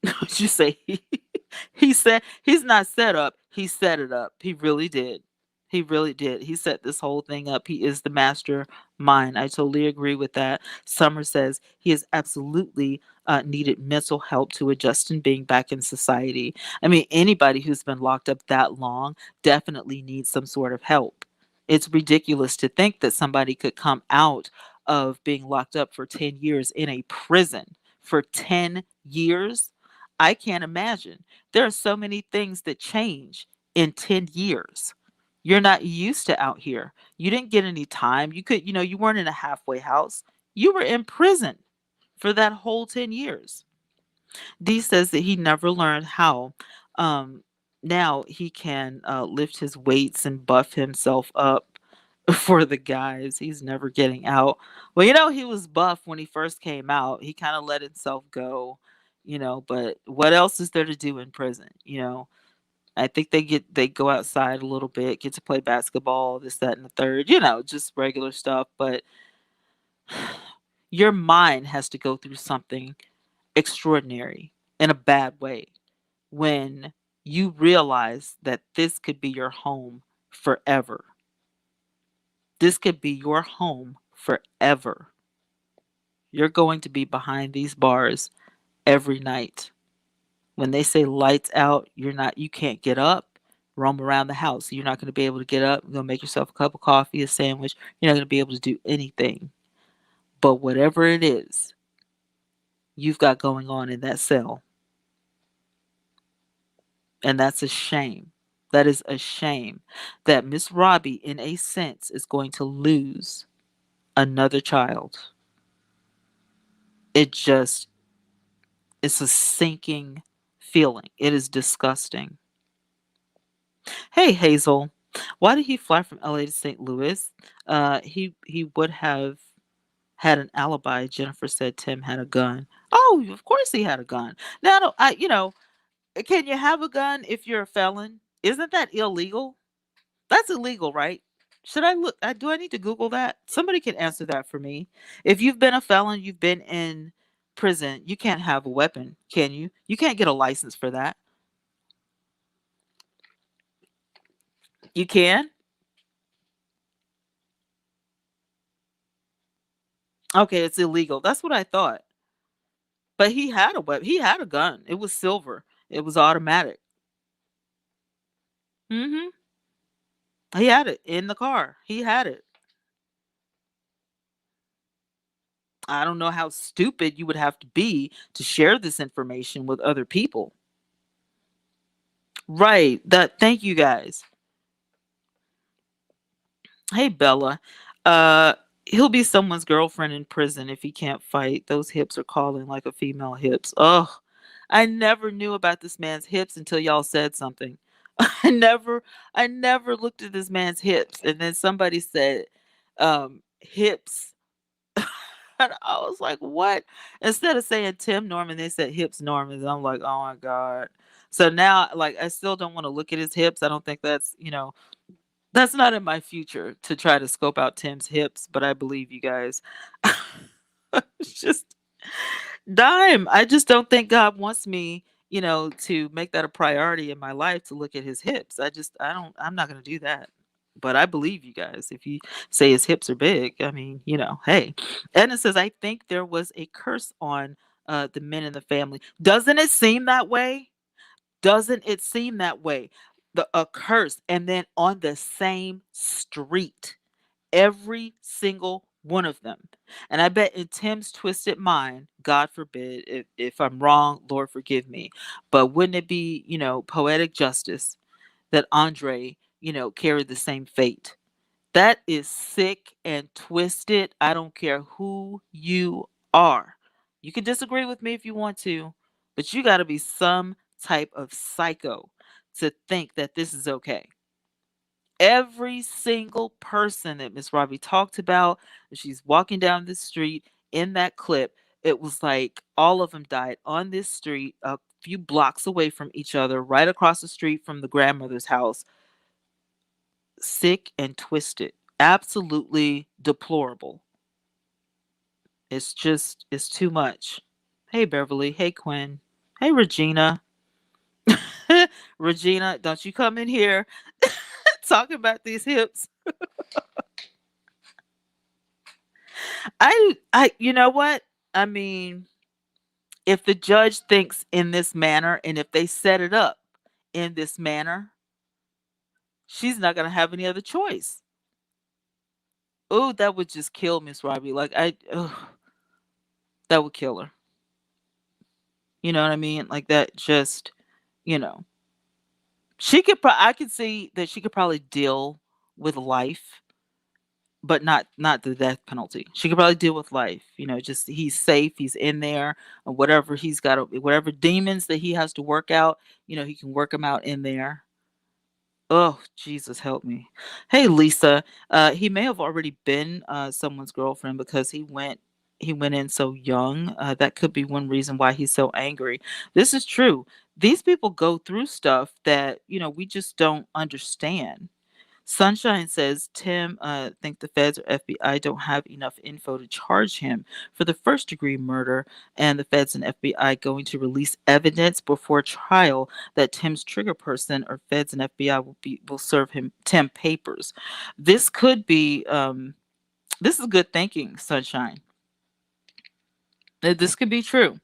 What you say? He said he's not set up. He set it up. He really did. He really did. He set this whole thing up. He is the mastermind. I totally agree with that. Summer says he has absolutely needed mental help to adjust and being back in society. I mean, anybody who's been locked up that long definitely needs some sort of help. It's ridiculous to think that somebody could come out of being locked up for 10 years in a prison for 10 years. I can't imagine. There are so many things that change in 10 years. You're not used to out here. You didn't get any time. You could, you weren't in a halfway house. You were in prison for that whole 10 years. D says that he never learned how. Um, Now he can lift his weights and buff himself up for the guys. He's never getting out. Well, he was buff when he first came out. He kind of let himself go, but what else is there to do in prison? I think they go outside a little bit, get to play basketball, this, that, and the third, just regular stuff. But your mind has to go through something extraordinary in a bad way when you realize that this could be your home forever. This could be your home forever. You're going to be behind these bars every night. When they say lights out, you can't get up, roam around the house. You're not going to be able to get up, go make yourself a cup of coffee, a sandwich. You're not going to be able to do anything. But whatever it is you've got going on in that cell, and that's a shame. That is a shame that Miss Robbie, in a sense, is going to lose another child. It just, it's a sinking feeling. It is disgusting. Hey, Hazel. Why did he fly from LA to St. Louis? He would have had an alibi. Jennifer said Tim had a gun. Oh, of course he had a gun. Now, can you have a gun if you're a felon? Isn't that illegal? That's illegal, right? Should I look? Do I need to Google that? Somebody can answer that for me. If you've been a felon, you've been in prison, you can't have a weapon, can you? You can't get a license for that. You can? Okay, it's illegal. That's what I thought. But he had a weapon. He had a gun. It was silver. It was automatic. Mhm. He had it in the car. He had it. I don't know how stupid you would have to be to share this information with other people. Right. That thank you guys. Hey Bella. Uh he'll be someone's girlfriend in prison if he can't fight. Those hips are calling like a female hips. Ugh. I never knew about this man's hips until y'all said something. I never I never looked at this man's hips and then somebody said hips. And I was like, "What?" Instead of saying Tim Norman, they said hips Norman. And I'm like, "Oh my god." So now like I still don't want to look at his hips. I don't think that's not in my future to try to scope out Tim's hips, but I believe you guys. It's just dime. I just don't think God wants me, to make that a priority in my life to look at his hips. I'm not going to do that. But I believe you guys. If you say his hips are big, I mean, hey. Edna says, I think there was a curse on the men in the family. Doesn't it seem that way? Doesn't it seem that way? A curse, and then on the same street, every single one of them. And I bet in Tim's twisted mind, God forbid, if I'm wrong, Lord forgive me, but wouldn't it be, poetic justice that Andre, carried the same fate? That is sick and twisted. I don't care who you are. You can disagree with me if you want to, but you got to be some type of psycho to think that this is okay. Every single person that Miss Robbie talked about, she's walking down the street in that clip, It was like all of them died on this street a few blocks away from each other, right across the street from the grandmother's house, sick and twisted. Absolutely deplorable. It's too much. Hey, Beverly. Hey, Quinn. Hey, Regina. Regina, don't you come in here talking about these hips. You know what? I mean, if the judge thinks in this manner and if they set it up in this manner, she's not going to have any other choice. Oh, that would just kill Miss Robbie. That would kill her. You know what I mean? Like that just, you know, I could see that she could probably deal with life, but not the death penalty. She could probably deal with life, just he's safe, he's in there, or whatever whatever demons that he has to work out, he can work them out in there. Oh, Jesus help me. Hey, Lisa. He may have already been someone's girlfriend because he went in so young. That could be one reason why he's so angry. This is true. These people go through stuff that, we just don't understand. Sunshine says Tim think the feds or FBI don't have enough info to charge him for the first degree murder, and the feds and FBI going to release evidence before trial that Tim's trigger person or feds and FBI will serve him Tim papers. This could be this is good thinking, Sunshine. This could be true.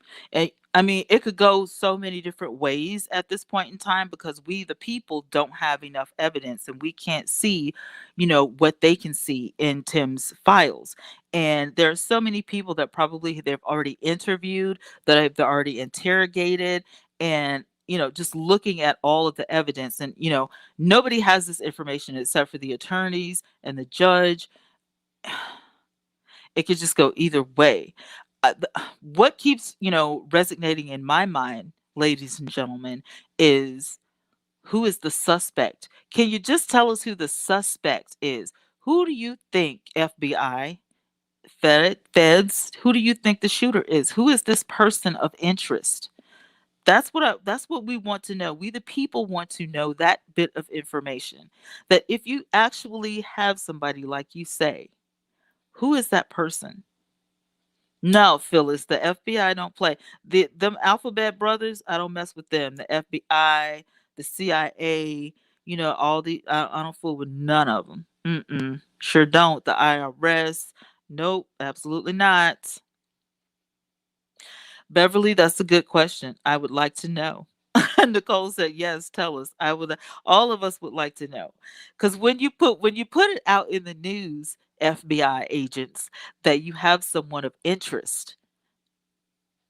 I mean, it could go so many different ways at this point in time because we, the people, don't have enough evidence and we can't see, what they can see in Tim's files. And there are so many people that probably they've already interviewed, that they've already interrogated, and just looking at all of the evidence, and nobody has this information except for the attorneys and the judge. It could just go either way. What keeps, resonating in my mind, ladies and gentlemen, is who is the suspect? Can you just tell us who the suspect is? Who do you think, FBI, feds, who do you think the shooter is? Who is this person of interest? That's what we want to know. We the people want to know that bit of information. That if you actually have somebody like you say, who is that person? No, Phyllis, the FBI don't play. Them Alphabet Brothers, I don't mess with them. The FBI, the CIA, all I don't fool with none of them. Mm-mm. Sure don't. The IRS, nope, absolutely not. Beverly, that's a good question. I would like to know. Nicole said, "Yes, tell us." I would. All of us would like to know, because when you put it out in the news, FBI agents, that you have someone of interest,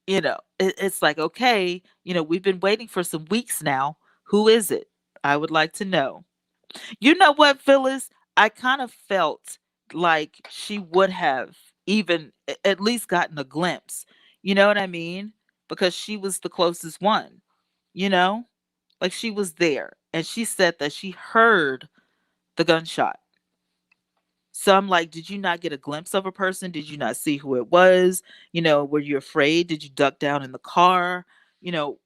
it's like, okay, we've been waiting for some weeks now. Who is it? I would like to know. You know what, Phyllis? I kind of felt like she would have even at least gotten a glimpse. You know what I mean? Because she was the closest one, you know? Like she was there and she said that she heard the gunshot. So I'm like, did you not get a glimpse of a person? Did you not see who it was? Were you afraid? Did you duck down in the car? You know,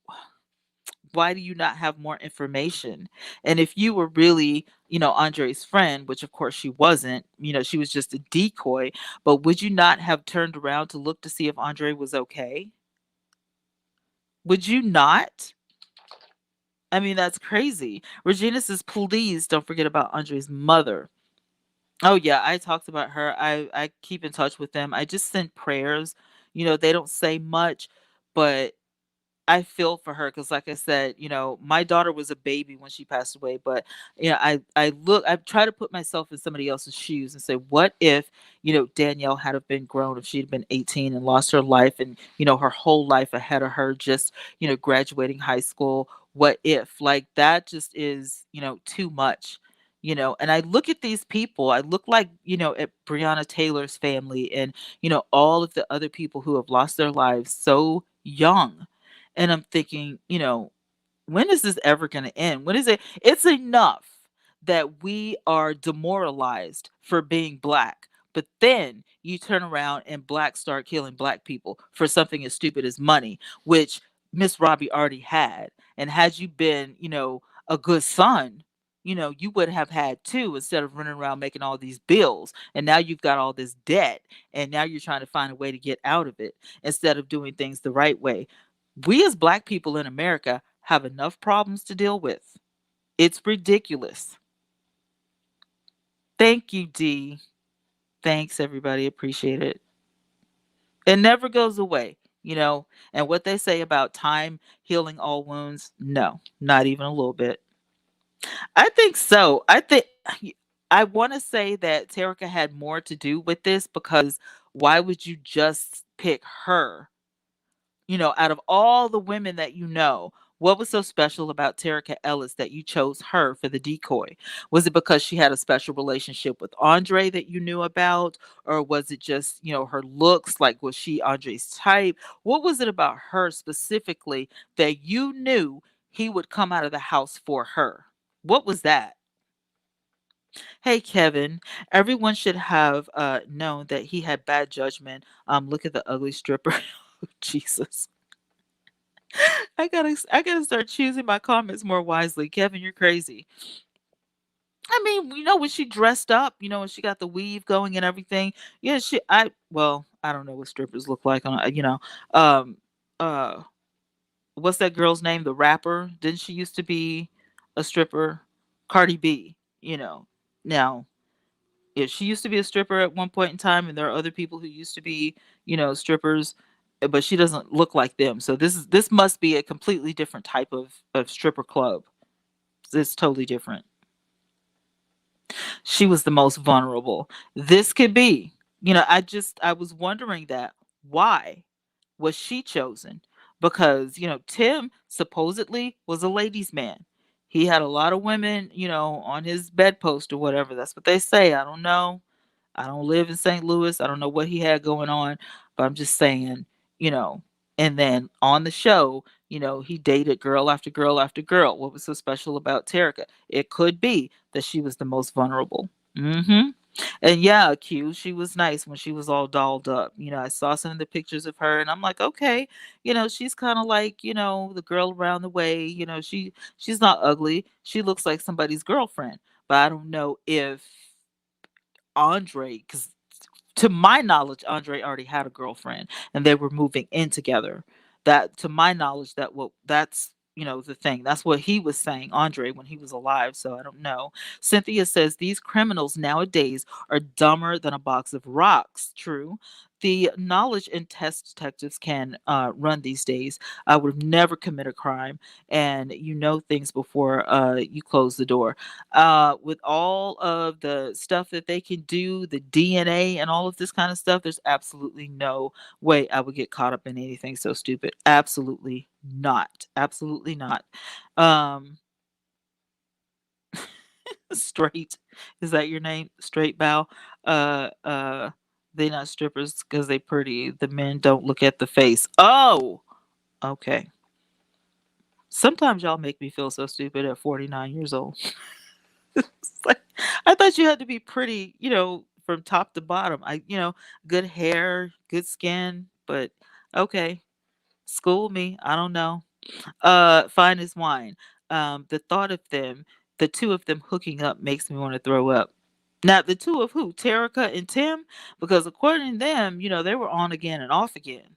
why do you not have more information? And if you were really, Andre's friend, which of course she wasn't, she was just a decoy, but would you not have turned around to look to see if Andre was okay? Would you not? I mean, that's crazy. Regina says, please don't forget about Andre's mother. Oh yeah, I talked about her. I keep in touch with them. I just send prayers. They don't say much, but I feel for her because, like I said, my daughter was a baby when she passed away. But I try to put myself in somebody else's shoes and say, what if, Danielle had have been grown, if she'd been 18 and lost her life, and her whole life ahead of her, just graduating high school. What if, like, that just is too much. And I look at these people. I look like at Breonna Taylor's family, and all of the other people who have lost their lives so young, and I'm thinking, when is this ever going to end? When is it? It's enough that we are demoralized for being Black. But then you turn around and blacks start killing black people for something as stupid as money, which Miss Robbie already had. And had you been, a good son, you would have had two instead of running around making all these bills. And now you've got all this debt. And now you're trying to find a way to get out of it instead of doing things the right way. We as black people in America have enough problems to deal with. It's ridiculous. Thank you, D. Thanks, everybody. Appreciate it. It never goes away, And what they say about time healing all wounds, no, not even a little bit. I think so. I want to say that Tarika had more to do with this because why would you just pick her? Out of all the women that what was so special about Tarika Ellis that you chose her for the decoy? Was it because she had a special relationship with Andre that you knew about? Or was it just, her looks? Like, was she Andre's type? What was it about her specifically that you knew he would come out of the house for her? What was that? Hey, Kevin. Everyone should have known that he had bad judgment. Look at the ugly stripper. Jesus. I gotta start choosing my comments more wisely. Kevin, you're crazy. I mean, when she dressed up, when she got the weave going and everything. Yeah, I don't know what strippers look like um uh what's that girl's name? The rapper? Didn't she used to be a stripper? Cardi B, Now, if she used to be a stripper at one point in time and there are other people who used to be, strippers, but she doesn't look like them. So this must be a completely different type of stripper club. It's totally different. She was the most vulnerable. This could be. I was wondering that why was she chosen? Because, Tim supposedly was a ladies' man. He had a lot of women, on his bedpost or whatever. That's what they say. I don't know. I don't live in St. Louis. I don't know what he had going on, but I'm just saying, you know. And then on the show, he dated girl after girl after girl. What was so special about Tarika? It could be that she was the most vulnerable. Mm-hmm. And yeah, Q, she was nice when she was all dolled up. I saw some of the pictures of her and I'm like, okay, she's kind of like, the girl around the way, she's not ugly. She looks like somebody's girlfriend. But I don't know if Andre, because to my knowledge, Andre already had a girlfriend and they were moving in together. That, to my knowledge, that's the thing. That's what he was saying, Andre, when he was alive. So I don't know. Cynthia says these criminals nowadays are dumber than a box of rocks. True. The knowledge and test detectives can run these days would never commit a crime, and things before you close the door. With all of the stuff that they can do, the DNA and all of this kind of stuff, there's absolutely no way I would get caught up in anything so stupid. Absolutely not. Absolutely not. Um, Straight, is that your name? Straight bow. Uh, uh, they not strippers because they pretty. The men don't look at the face. Oh, okay. Sometimes y'all make me feel so stupid at 49 years old. It's like, I thought you had to be pretty, from top to bottom. Good hair, good skin, but okay. School me. I don't know. Fine as wine. The thought of them, the two of them hooking up makes me want to throw up. Now, the two of who? Terica and Tim? Because according to them, they were on again and off again.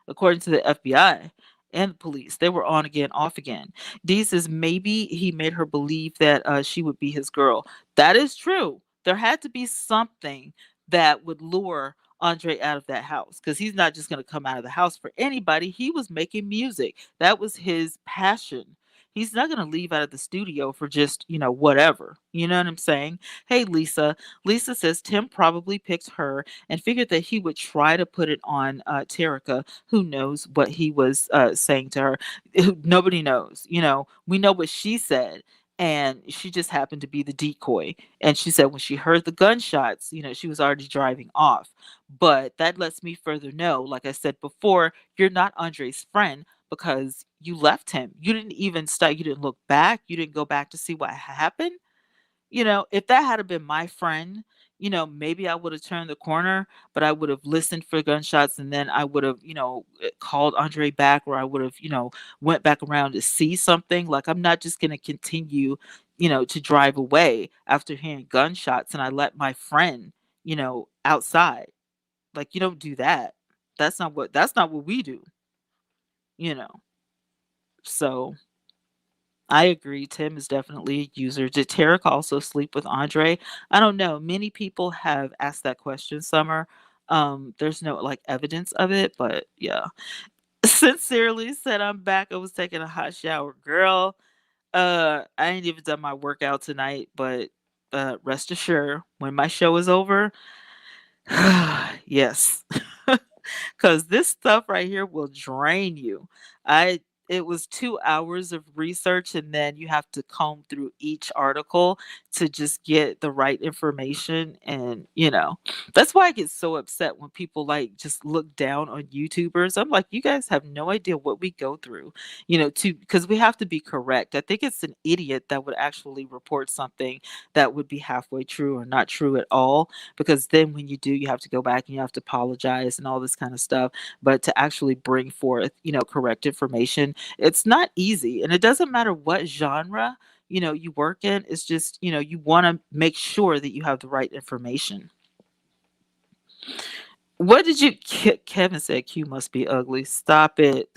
According to the FBI and the police, they were on again, off again. Dee says maybe he made her believe that she would be his girl. That is true. There had to be something that would lure Andre out of that house, because he's not just going to come out of the house for anybody. He was making music. That was his passion. He's not going to leave out of the studio for just, whatever. You know what I'm saying? Hey, Lisa. Lisa says Tim probably picked her and figured that he would try to put it on Terica. Who knows what he was saying to her? Nobody knows. We know what she said. And she just happened to be the decoy. And she said when she heard the gunshots, she was already driving off. But that lets me further know, like I said before, you're not Andre's friend because you left him. You didn't even start, you didn't look back, you didn't go back to see what happened. If that had been my friend, maybe I would have turned the corner, but I would have listened for gunshots, and then I would have, called Andre back, or I would have, went back around to see something. Like, I'm not just going to continue, to drive away after hearing gunshots and I let my friend, outside. Like, you don't do that. That's not what we do, you know. So I agree. Tim is definitely a user. Did Tarek also sleep with Andre? I don't know. Many people have asked that question, Summer. There's no like evidence of it, but yeah. Sincerely said I'm back. I was taking a hot shower. Girl, I ain't even done my workout tonight, but rest assured, when my show is over, yes. Because this stuff right here will drain you. I It was 2 hours of research, and then you have to comb through each article to just get the right information. And that's why I get so upset when people like just look down on YouTubers. I'm like, you guys have no idea what we go through, to because we have to be correct. I think it's an idiot that would actually report something that would be halfway true or not true at all, because then when you do, you have to go back and you have to apologize and all this kind of stuff. But to actually bring forth, correct information, it's not easy. And it doesn't matter what genre, you work in. It's just, you want to make sure that you have the right information. What did you, Kevin said Q must be ugly. Stop it.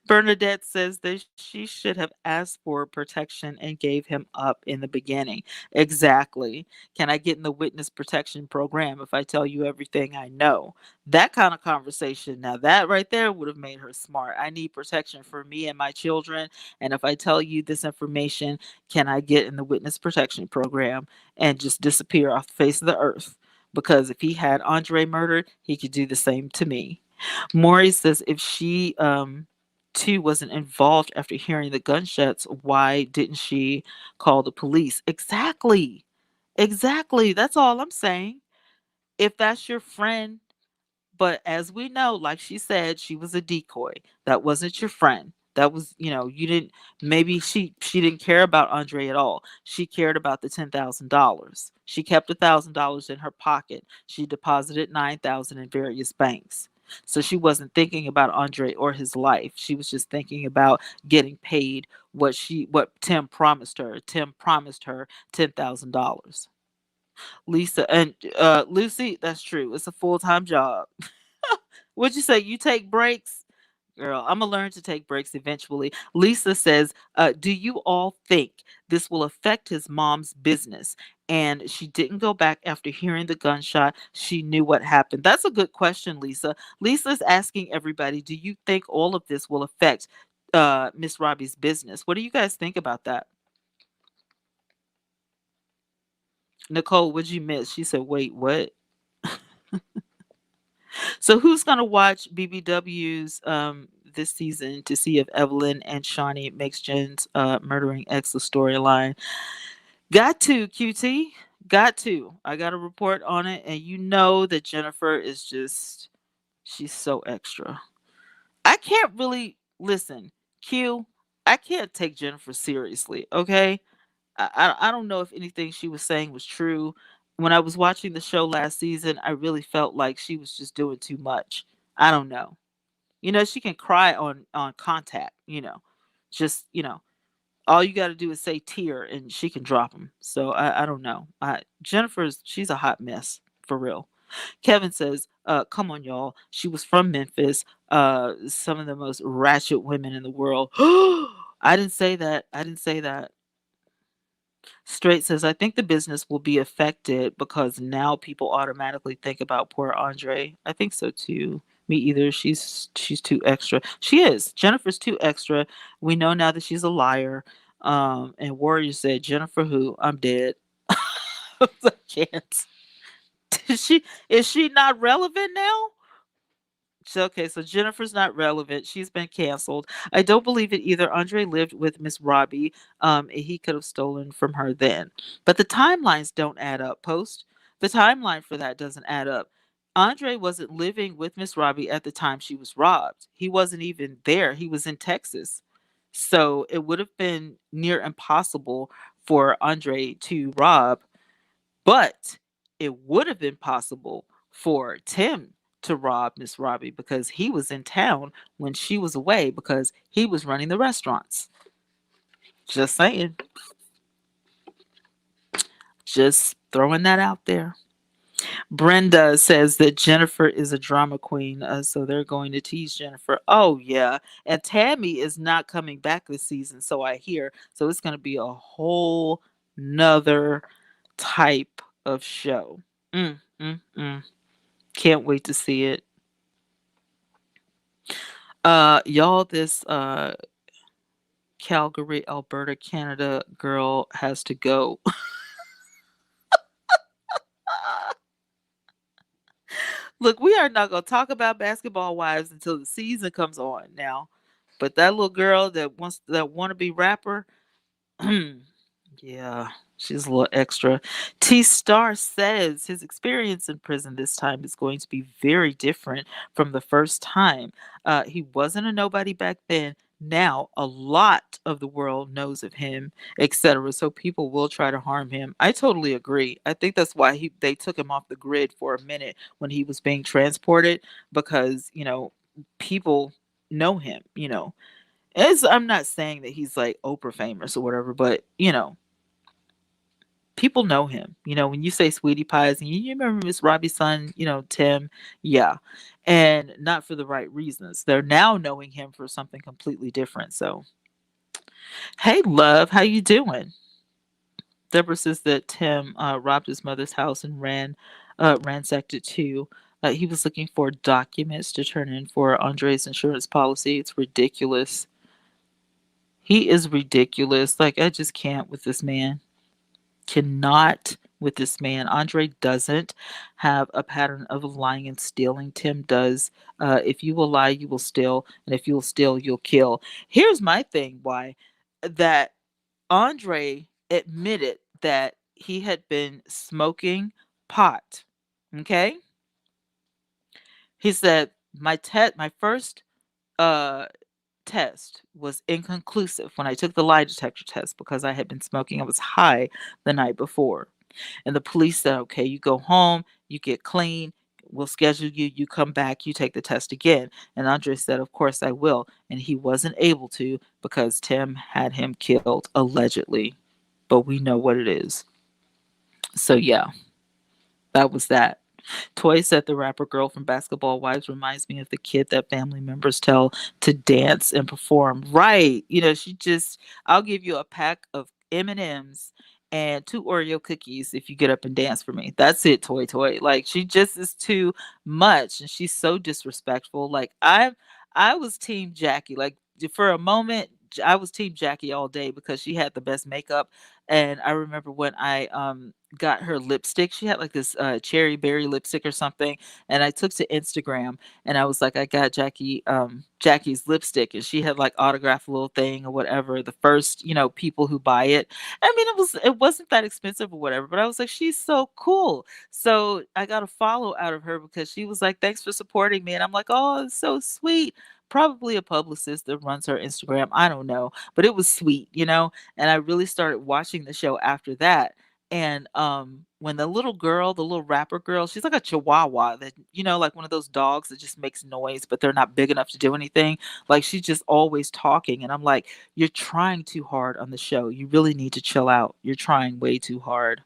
Bernadette says that she should have asked for protection and gave him up in the beginning. Exactly. Can I get in the witness protection program if I tell you everything I know? That kind of conversation. Now, that right there would have made her smart. I need protection for me and my children. And if I tell you this information, can I get in the witness protection program and just disappear off the face of the earth? Because if he had Andre murdered, he could do the same to me. Maury says if she too wasn't involved after hearing the gunshots, why didn't she call the police? Exactly. Exactly. That's all I'm saying. If that's your friend, but as we know, like she said, she was a decoy. That wasn't your friend. That was, you didn't, maybe she didn't care about Andre at all. She cared about the $10,000. She kept $1,000 in her pocket. She deposited 9,000 in various banks. So she wasn't thinking about Andre or his life. She was just thinking about getting paid what Tim promised her. Tim promised her $10,000. Lisa and Lucy, that's true. It's a full-time job. What'd you say? You take breaks? Girl, I'm gonna learn to take breaks eventually. Lisa says, do you all think this will affect his mom's business? And she didn't go back after hearing the gunshot. She knew what happened. That's a good question, Lisa. Lisa's asking everybody, do you think all of this will affect Miss Robbie's business? What do you guys think about that? Nicole, what'd you miss? She said, wait, what? So who's gonna watch BBW's this season to see if Evelyn and Shawnee makes Jen's murdering ex a storyline? Got to, QT. Got to. I got a report on it, and you know that Jennifer is just she's so extra. I can't really listen, Q. I can't take Jennifer seriously, okay? I don't know if anything she was saying was true. When I was watching the show last season, I really felt like she was just doing too much. I don't know. She can cry on contact, Just, all you got to do is say tear and she can drop them. So I don't know. She's a hot mess for real. Kevin says, come on, y'all. She was from Memphis. Some of the most ratchet women in the world. I didn't say that. I didn't say that. Straight says, I think the business will be affected because now people automatically think about poor Andre. I think so too. Me either. She's too extra. She is. Jennifer's too extra. We know now that she's a liar. And Warrior said, Jennifer who? I'm dead. I can't. Is she not relevant now? Okay, so Jennifer's not relevant. She's been canceled. I don't believe it either. Andre lived with Miss Robbie. He could have stolen from her then. But the timelines don't add up, Post. The timeline for that doesn't add up. Andre wasn't living with Miss Robbie at the time she was robbed. He wasn't even there. He was in Texas. So it would have been near impossible for Andre to rob, but it would have been possible for Tim to rob Miss Robbie because he was in town when she was away because he was running the restaurants. Just saying. Just throwing that out there. Brenda says that Jennifer is a drama queen, so they're going to tease Jennifer. Oh yeah, and Tammy is not coming back this season, so I hear. So it's going to be a whole nother type of show. Mm, mm, mm. Can't wait to see it. Y'all, this Calgary, Alberta, Canada girl has to go. Look, we are not going to talk about Basketball Wives until the season comes on now. But that little girl that wants that wannabe rapper, yeah, she's a little extra. T Star says his experience in prison this time is going to be very different from the first time. He wasn't a nobody back then. Now a lot of the world knows of him, etc. So people will try to harm him. I totally agree. I think that's why they took him off the grid for a minute when he was being transported because people know him. I'm not saying that he's like Oprah famous or whatever, but people know him. When you say Sweetie Pies and you remember Miss Robbie's son, Tim, yeah. And not for the right reasons. They're now knowing him for something completely different. So, hey love, how you doing? Deborah says that Tim robbed his mother's house and ransacked it too. He was looking for documents to turn in for Andre's insurance policy. It's ridiculous. He is ridiculous. Like, I just can't with this man. Cannot with this man. Andre doesn't have a pattern of lying and stealing. Tim does. If you will lie, you will steal. And if you'll steal, you'll kill. Here's my thing why that Andre admitted that he had been smoking pot. Okay? He said, my first uh test was inconclusive when I took the lie detector test because I had been smoking. I was high the night before. And the police said, okay, you go home, you get clean, we'll schedule you, you come back, you take the test again. And Andre said, of course I will. And he wasn't able to because Tim had him killed, allegedly. But we know what it is. So, yeah, that was that. Toy said the rapper girl from Basketball Wives reminds me of the kid that family members tell to dance and perform. Right. I'll give you a pack of M&Ms and two Oreo cookies if you get up and dance for me. That's it, Toy. Like, she just is too much and she's so disrespectful. Like, I was team Jackie. Like, for a moment I was team Jackie all day because she had the best makeup. And I remember when I got her lipstick. She had like this cherry berry lipstick or something, and I took to Instagram and I was like, I got Jackie's lipstick, and she had like autographed a little thing or whatever. The first people who buy it. I mean, it wasn't that expensive or whatever, but I was like, she's so cool. So I got a follow out of her because she was like, thanks for supporting me, and I'm like, oh, it's so sweet. Probably a publicist that runs her Instagram. I don't know, but it was sweet. And I really started watching the show after that. And when the little girl, the little rapper girl, she's like a chihuahua that, like one of those dogs that just makes noise, but they're not big enough to do anything. Like, she's just always talking. And I'm like, you're trying too hard on the show. You really need to chill out. You're trying way too hard.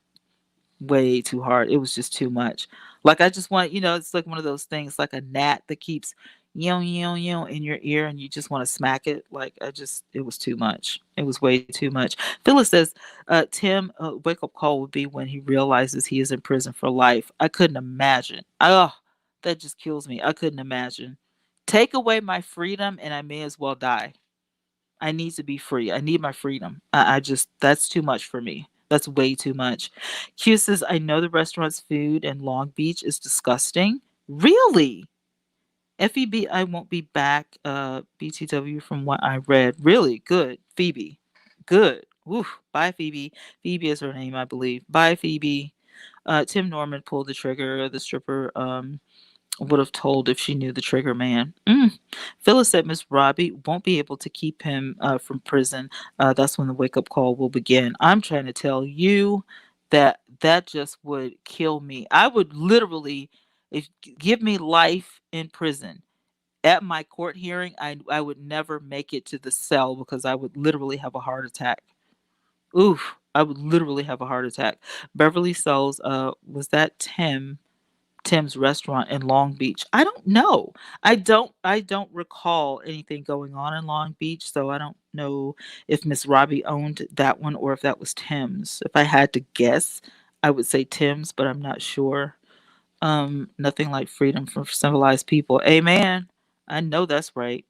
Way too hard. It was just too much. Like, I just want, it's like one of those things, like a gnat that keeps in your ear and you just want to smack it. Like, it was too much. It was way too much. Phyllis says, Tim, wake up call would be when he realizes he is in prison for life. I couldn't imagine. Oh, that just kills me. I couldn't imagine. Take away my freedom and I may as well die. I need to be free. I need my freedom. That's too much for me. That's way too much. Q says, I know the restaurant's food in Long Beach is disgusting. Really? FEB, I won't be back. BTW from what I read. Really? Good. Phoebe. Good. Woof. Bye, Phoebe. Phoebe is her name, I believe. Bye, Phoebe. Tim Norman pulled the trigger. The stripper Would have told if she knew the trigger man. Phyllis said Miss Robbie won't be able to keep him from prison. That's when the wake up call will begin. I'm trying to tell you that that just would kill me. I would literally, if give me life in prison. At my court hearing, I would never make it to the cell because I would literally have a heart attack. Oof, I would literally have a heart attack. Beverly Sells, was that Tim's restaurant in Long Beach? I don't know. I don't recall anything going on in Long Beach, so I don't know if Miss Robbie owned that one or if that was Tim's. If I had to guess, I would say Tim's, but I'm not sure. Nothing like freedom for civilized people. Amen. I know that's right.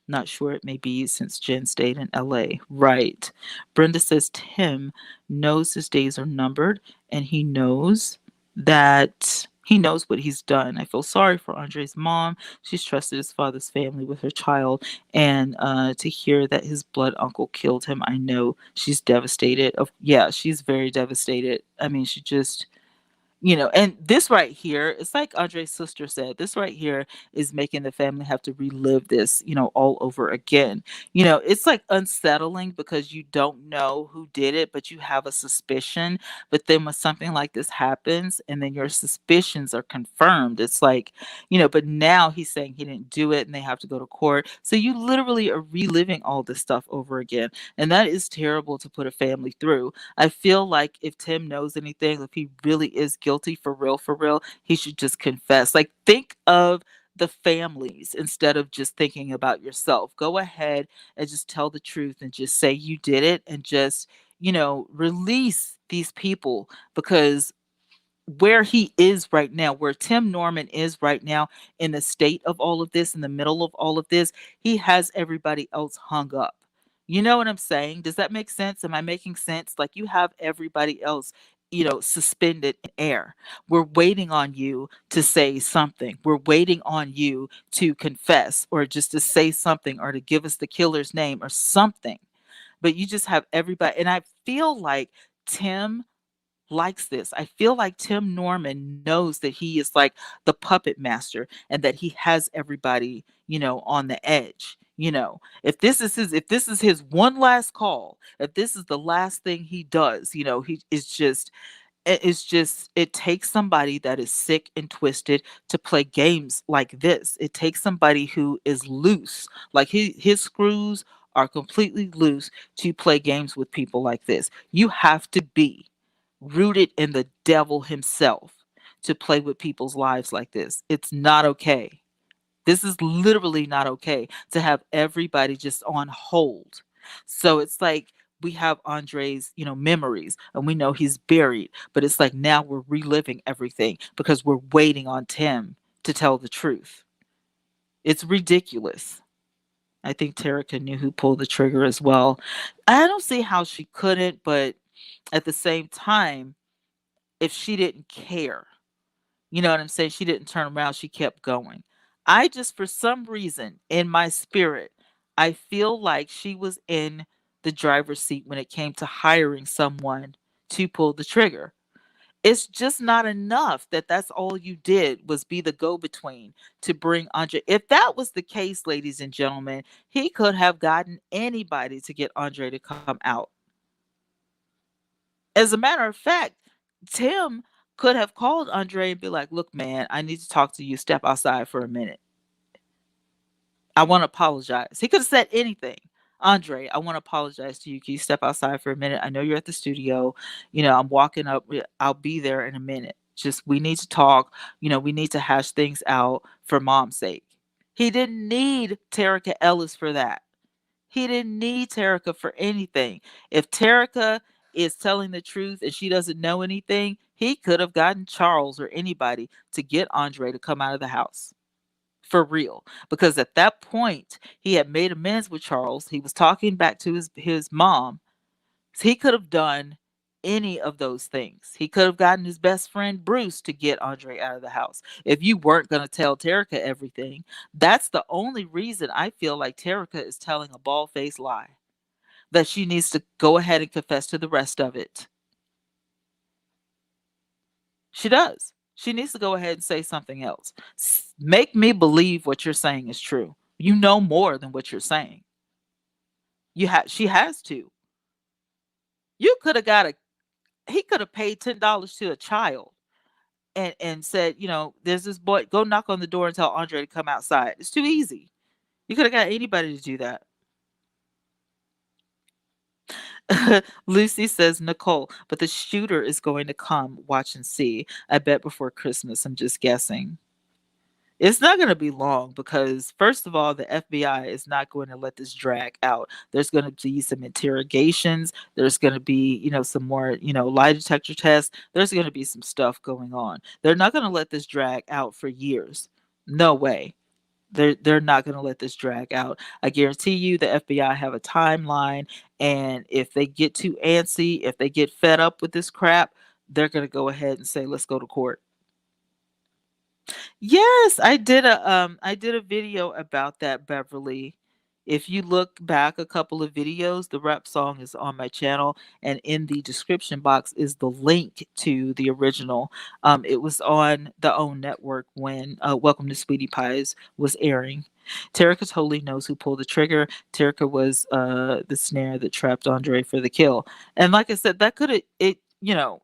Not sure it may be since Jen stayed in LA. Right. Brenda says Tim knows his days are numbered and he knows what he's done. I feel sorry for Andre's mom. She's trusted his father's family with her child. And to hear that his blood uncle killed him, I know she's devastated. Yeah, she's very devastated. I mean, she just and this right here, it's like Andre's sister said, this right here is making the family have to relive this, all over again. It's like unsettling because you don't know who did it, but you have a suspicion. But then when something like this happens and then your suspicions are confirmed, it's like, but now he's saying he didn't do it and they have to go to court. So you literally are reliving all this stuff over again. And that is terrible to put a family through. I feel like if Tim knows anything, if he really is guilty for real, he should just confess. Like, think of the families instead of just thinking about yourself. Go ahead and just tell the truth and just say you did it and just, release these people because where he is right now, where Tim Norman is right now in the state of all of this, in the middle of all of this, he has everybody else hung up. You know what I'm saying? Does that make sense? Am I making sense? Like you have everybody else, suspended in air. We're waiting on you to say something. We're waiting on you to confess or just to say something or to give us the killer's name or something. But you just have everybody. And I feel like Tim likes this. I feel like Tim Norman knows that he is like the puppet master and that he has everybody, on the edge. If this is his one last call, if this is the last thing he does, he is just it takes somebody that is sick and twisted to play games like this. It takes somebody who is loose, like his screws are completely loose to play games with people like this. You have to be rooted in the devil himself to play with people's lives like this. It's not okay. This is literally not okay to have everybody just on hold. So it's like we have Andre's, memories and we know he's buried, but it's like now we're reliving everything because we're waiting on Tim to tell the truth. It's ridiculous. I think Tarika knew who pulled the trigger as well. I don't see how she couldn't, but at the same time, if she didn't care, you know what I'm saying? She didn't turn around, she kept going. I just, for some reason, in my spirit, I feel like she was in the driver's seat when it came to hiring someone to pull the trigger. It's just not enough that that's all you did was be the go-between to bring Andre. If that was the case, ladies and gentlemen, he could have gotten anybody to get Andre to come out. As a matter of fact, Tim could have called Andre and be like, "Look, man, I need to talk to you. Step outside for a minute. I want to apologize." He could have said anything. "Andre, I want to apologize to you. Can you step outside for a minute? I know you're at the studio. I'm walking up. I'll be there in a minute. Just we need to talk. We need to hash things out for mom's sake." He didn't need Tarika Ellis for that. He didn't need Tarika for anything. If Tarika is telling the truth and she doesn't know anything, he could have gotten Charles or anybody to get Andre to come out of the house. For real. Because at that point, he had made amends with Charles. He was talking back to his mom. So he could have done any of those things. He could have gotten his best friend Bruce to get Andre out of the house. If you weren't going to tell Terica everything, that's the only reason I feel like Terica is telling a bald-faced lie. That she needs to go ahead and confess to the rest of it. She does. She needs to go ahead and say something else. Make me believe what you're saying is true. You know more than what you're saying. She has to. You could have got a he could have paid $10 to a child and said, there's this boy, go knock on the door and tell Andre to come outside. It's too easy. You could have got anybody to do that. Lucy says, Nicole, but the shooter is going to come. Watch and see. I bet before Christmas. I'm just guessing. It's not going to be long because, first of all, the FBI is not going to let this drag out. There's going to be some interrogations. There's going to be, some more, lie detector tests. There's going to be some stuff going on. They're not going to let this drag out for years. No way. They're not going to let this drag out. I guarantee you the FBI have a timeline, and if they get too antsy, if they get fed up with this crap, they're going to go ahead and say, let's go to court. Yes, I did a video about that, Beverly. If you look back a couple of videos, the rap song is on my channel, and in the description box is the link to the original. It was on the OWN network when Welcome to Sweetie Pies was airing. Tarika totally knows who pulled the trigger. Tarika was the snare that trapped Andre for the kill. And like I said, that could have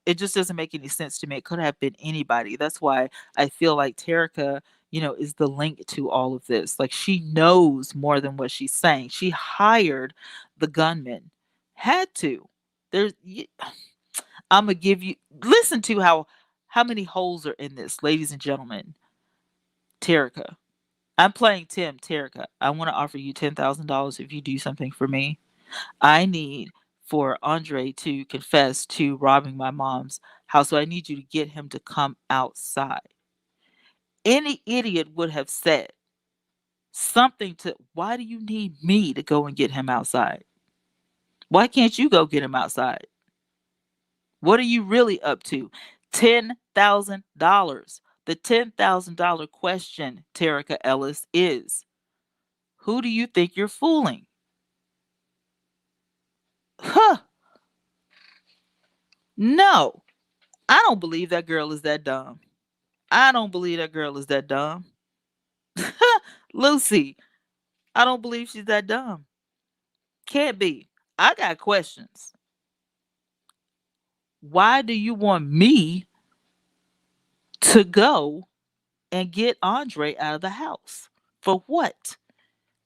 it just doesn't make any sense to me. It could have been anybody. That's why I feel like Tarika, is the link to all of this. Like she knows more than what she's saying. She hired the gunman. Had to. There's I'm gonna give you listen to how many holes are in this, ladies and gentlemen. Tarika. I'm playing Tim, Tarika. I want to offer you $10,000 if you do something for me. I need for Andre to confess to robbing my mom's house. So I need you to get him to come outside. Any idiot would have said something to, why do you need me to go and get him outside? Why can't you go get him outside? What are you really up to? $10,000. The $10,000 question, Tarika Ellis, is who do you think you're fooling? Huh. No, I don't believe that girl is that dumb. I don't believe that girl is that dumb. Lucy, I don't believe she's that dumb. Can't be. I got questions. Why do you want me to go and get Andre out of the house? For what?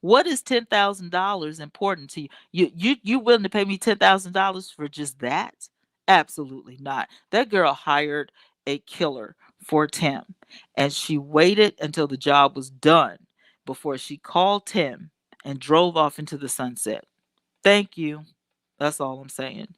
What is $10,000 important to you? You willing to pay me $10,000 for just that? Absolutely not. That girl hired a killer for Tim, and she waited until the job was done before she called Tim and drove off into the sunset. Thank you. That's all I'm saying.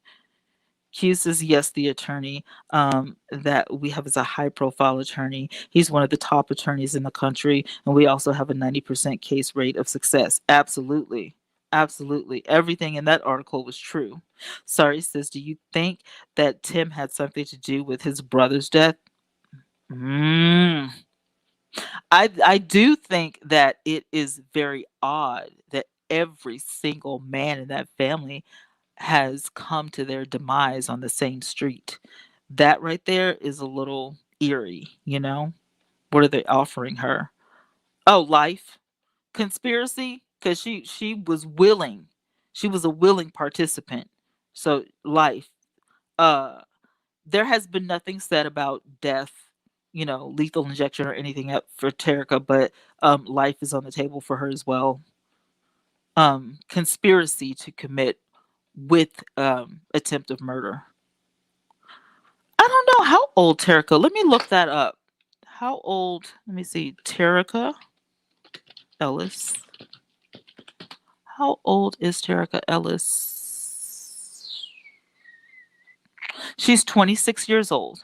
Q says yes, the attorney that we have is a high profile attorney. He's one of the top attorneys in the country, and we also have a 90% case rate of success. Absolutely. Absolutely. Everything in that article was true. Sorry says, do you think that Tim had something to do with his brother's death? Mm. I do think that it is very odd that every single man in that family has come to their demise on the same street. That right there is a little eerie. What are they offering her? Oh, life. Conspiracy? Because she was willing. She was a willing participant. So life. Uh there has been nothing said about death, lethal injection or anything up for Terica, but life is on the table for her as well. Conspiracy to commit with attempt of murder. I don't know how old Terica. Let me look that up. How old? Let me see. Terica Ellis. How old is Terica Ellis? She's 26 years old.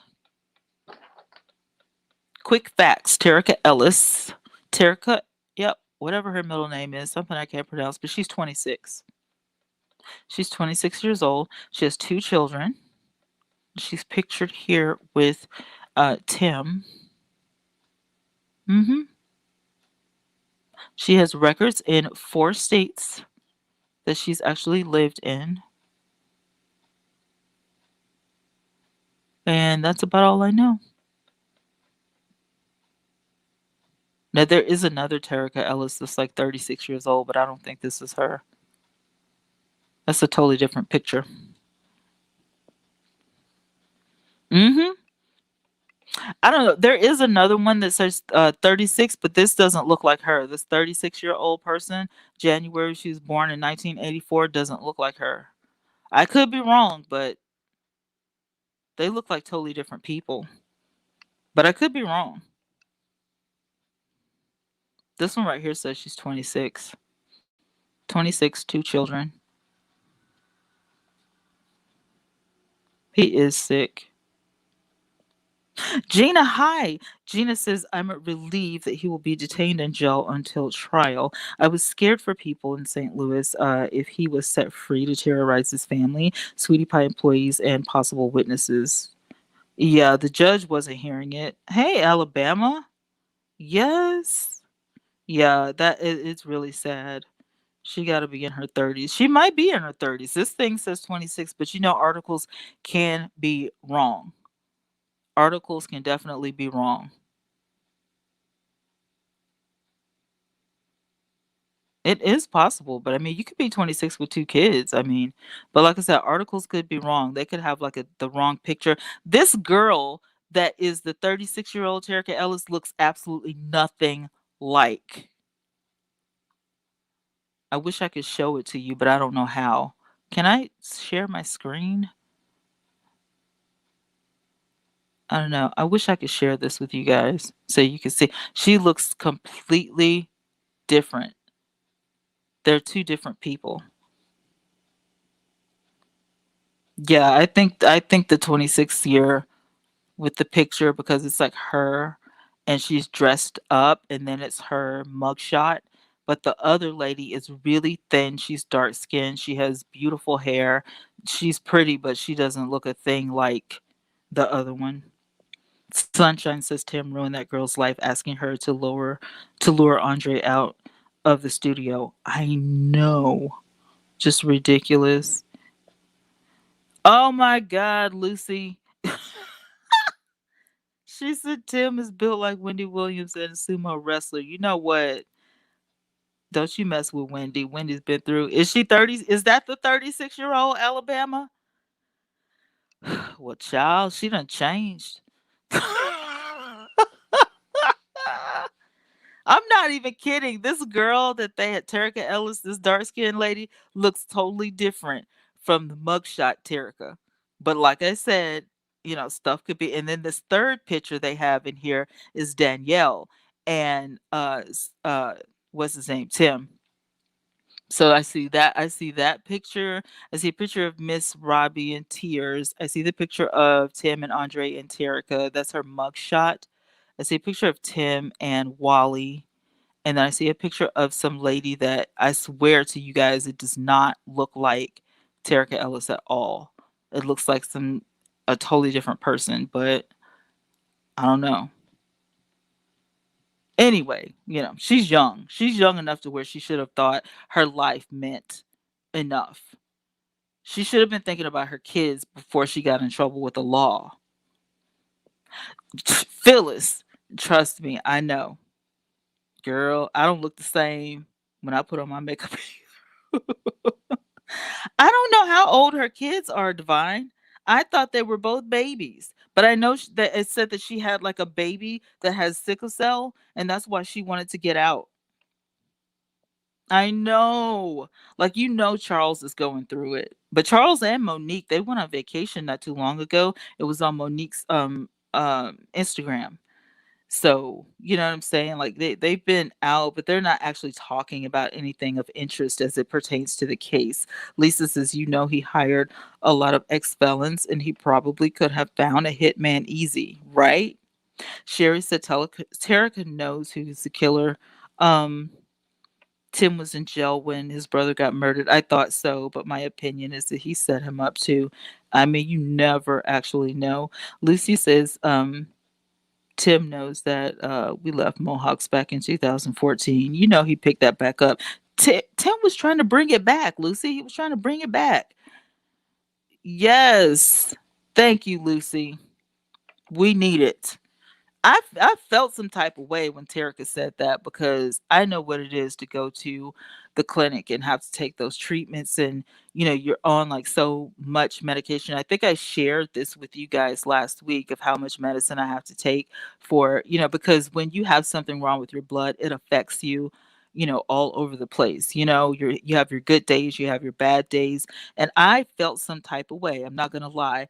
Quick facts. Tarika Ellis. Tarika, yep, whatever her middle name is, something I can't pronounce, but she's 26. She's 26 years old. She has two children. She's pictured here with Tim. hmm She has records in 4 states that she's actually lived in. And that's about all I know. Now there is another Tarika Ellis that's like 36 years old, but I don't think this is her. That's a totally different picture. Mhm. I don't know. There is another one that says 36, but this doesn't look like her. This 36-year-old person, January she was born in 1984, doesn't look like her. I could be wrong, but they look like totally different people. But I could be wrong. This one right here says she's 26. 26, two children. He is sick. Gina, hi. Gina says, I'm relieved that he will be detained in jail until trial. I was scared for people in St. Louis if he was set free to terrorize his family, Sweetie Pie employees, and possible witnesses. Yeah, the judge wasn't hearing it. Hey, Alabama. Yes. Yeah, it's really sad. She got to be in her 30s. She might be in her 30s. This thing says 26, but articles can be wrong. Articles can definitely be wrong. It is possible, but I mean, you could be 26 with 2 kids. I mean, but like I said, articles could be wrong. They could have like the wrong picture. This girl that is the 36-year-old Tarika Ellis looks absolutely nothing like. I wish I could show it to you, but I don't know how. Can I share my screen? I don't know. I wish I could share this with you guys so you can see. She looks completely different. They're two different people. Yeah, I think the 26th year with the picture because it's like her and she's dressed up and then it's her mugshot. But the other lady is really thin. She's dark skinned. She has beautiful hair. She's pretty, but she doesn't look a thing like the other one. Sunshine says Tim ruined that girl's life, asking her to lure Andre out of the studio. I know. Just ridiculous. Oh my God, Lucy. She said Tim is built like Wendy Williams and a sumo wrestler. You know what? Don't you mess with Wendy. Wendy's been through. Is she 30? Is that the 36-year-old Alabama? Well, child, she done changed. I'm not even kidding. This girl that they had, Tarika Ellis, this dark skinned lady, looks totally different from the mugshot Tarika. But like I said, stuff could be. And then this third picture they have in here is Danielle and what's his name, Tim. So I see that picture. I see a picture of Miss Robbie in tears. I see the picture of Tim and Andre and Tarika. That's her mugshot. I see a picture of Tim and Wally, and then I see a picture of some lady that I swear to you guys, it does not look like Tarika Ellis at all. It looks like a totally different person, but I don't know. Anyway, she's young. She's young enough to where she should have thought her life meant enough. She should have been thinking about her kids before she got in trouble with the law. Phyllis, trust me, I know. Girl, I don't look the same when I put on my makeup. I don't know how old her kids are, Divine. I thought they were both babies, but I know that it said that she had like a baby that has sickle cell, and that's why she wanted to get out. I know. Like, Charles is going through it. But Charles and Monique, they went on vacation not too long ago. It was on Monique's Instagram. So, you know what I'm saying? Like they've been out, but they're not actually talking about anything of interest as it pertains to the case. Lisa says, he hired a lot of ex-felons and he probably could have found a hitman easy, right? Sherry said Tarika knows who's the killer. Um, Tim was in jail when his brother got murdered. I thought so, but my opinion is that he set him up too. I mean, you never actually know. Lucy says, Tim knows that we left Mohawks back in 2014. He picked that back up. Tim was trying to bring it back, Lucy. He was trying to bring it back. Yes. Thank you, Lucy. We need it. I felt some type of way when Tarika said that because I know what it is to go to the clinic and have to take those treatments and you're on like so much medication. I think I shared this with you guys last week of how much medicine I have to take for, because when you have something wrong with your blood, it affects you, all over the place. You have your good days, you have your bad days, and I felt some type of way. I'm not going to lie.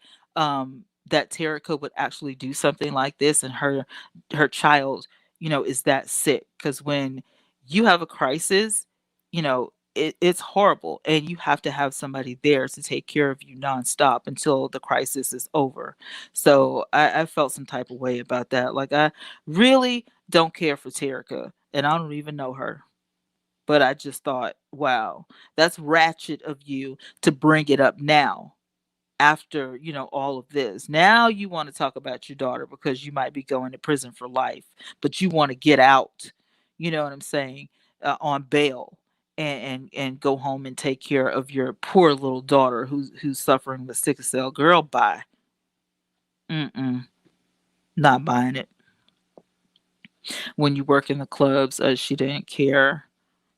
That Terica would actually do something like this and her child, is that sick. Because when you have a crisis, it's horrible. And you have to have somebody there to take care of you nonstop until the crisis is over. So I felt some type of way about that. Like, I really don't care for Terica, and I don't even know her. But I just thought, wow, that's ratchet of you to bring it up now after all of this. Now you want to talk about your daughter because you might be going to prison for life, but you want to get out, you know what I'm saying, on bail, and go home and take care of your poor little daughter who's suffering with sickle cell. Girl, bye. Mm-mm. Not buying it. When you work in the clubs, she didn't care.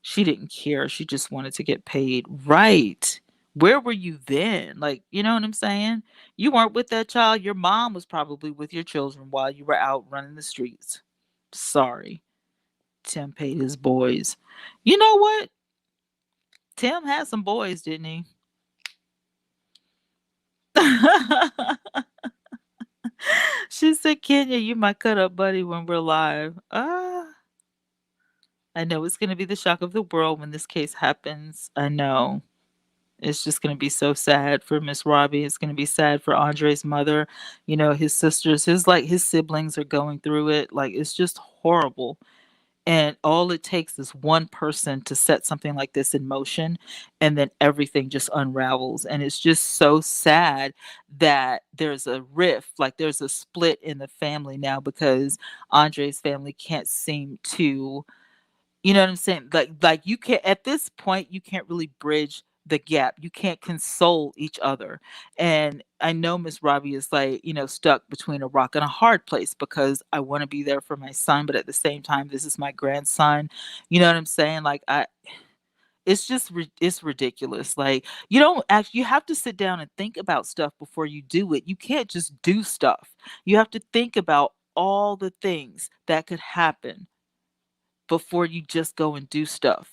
She didn't care. She just wanted to get paid. Right. Where were you then? Like, you know what I'm saying? You weren't with that child. Your mom was probably with your children while you were out running the streets. Sorry. Tim paid his boys. You know what? Tim had some boys, didn't he? She said, Kenya, you my cut up buddy when we're live. I know it's going to be the shock of the world when this case happens. I know. It's just gonna be so sad for Miss Robbie. It's gonna be sad for Andre's mother. His sisters, his siblings are going through it. Like, it's just horrible. And all it takes is one person to set something like this in motion, and then everything just unravels. And it's just so sad that there's a rift, like there's a split in the family now because Andre's family can't seem to, you know what I'm saying? Like you can't, at this point, you can't really bridge the gap. You can't console each other. And I know Miss Robbie is like, stuck between a rock and a hard place because I want to be there for my son, but at the same time, this is my grandson. You know what I'm saying? Like, it's just it's ridiculous. Like, you don't actually, you have to sit down and think about stuff before you do it. You can't just do stuff. You have to think about all the things that could happen before you just go and do stuff.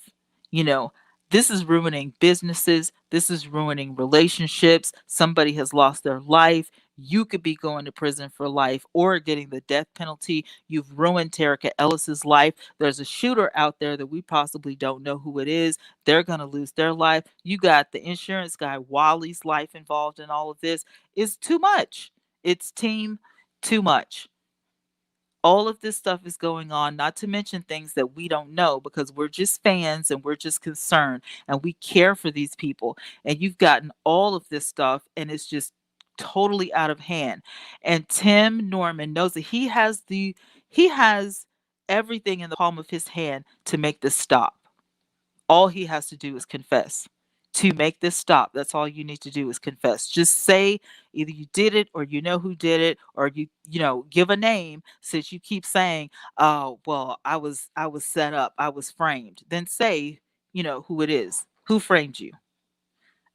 You know, this is ruining businesses. This is ruining relationships. Somebody has lost their life. You could be going to prison for life or getting the death penalty. You've ruined Tarika Ellis's life. There's a shooter out there that we possibly don't know who it is. They're going to lose their life. You got the insurance guy Wally's life involved in all of this. It's too much. It's team too much. All of this stuff is going on, not to mention things that we don't know because we're just fans and we're just concerned and we care for these people. And you've gotten all of this stuff and it's just totally out of hand. And Tim Norman knows that he has everything in the palm of his hand to make this stop. All he has to do is confess. To make this stop, that's all you need to do is confess. Just say either you did it or you know who did it, or give a name. Since you keep saying, "Oh, well, I was set up, I was framed," then say, who it is, who framed you.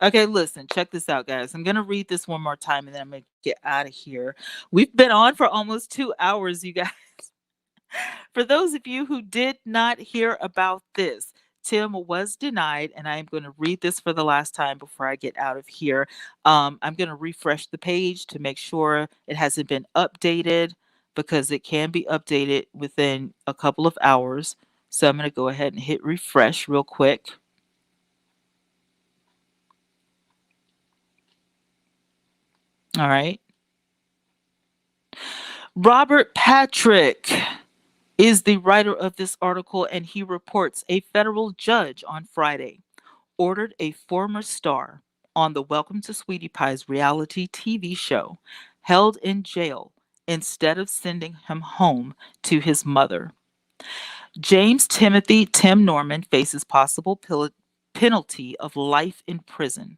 Okay, listen, check this out, guys. I'm gonna read this one more time, and then I'm gonna get out of here. We've been on for almost 2 hours, you guys. For those of you who did not hear about this, Tim was denied, and I'm going to read this for the last time before I get out of here. I'm going to refresh the page to make sure it hasn't been updated because it can be updated within a couple of hours. So I'm going to go ahead and hit refresh real quick. All right. Robert Patrick is the writer of this article, and he reports a federal judge on Friday ordered a former star on the Welcome to Sweetie Pie's reality TV show held in jail instead of sending him home to his mother. James Timothy Tim Norman faces possible penalty of life in prison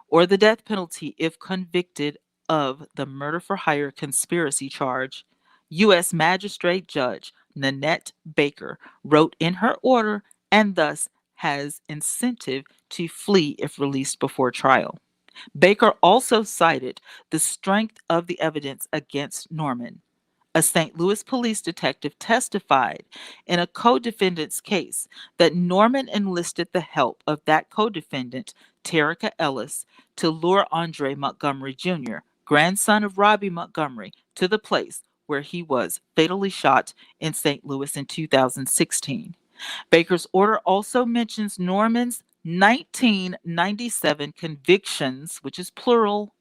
or the death penalty if convicted of the murder for hire conspiracy charge U.S. Magistrate Judge Nanette Baker wrote in her order and thus has incentive to flee if released before trial. Baker also cited the strength of the evidence against Norman. A St. Louis police detective testified in a co defendant's case that Norman enlisted the help of that co defendant, Tarika Ellis, to lure Andre Montgomery Jr., grandson of Robbie Montgomery, to the place where he was fatally shot in St. Louis in 2016. Baker's order also mentions Norman's 1997 convictions, which is plural,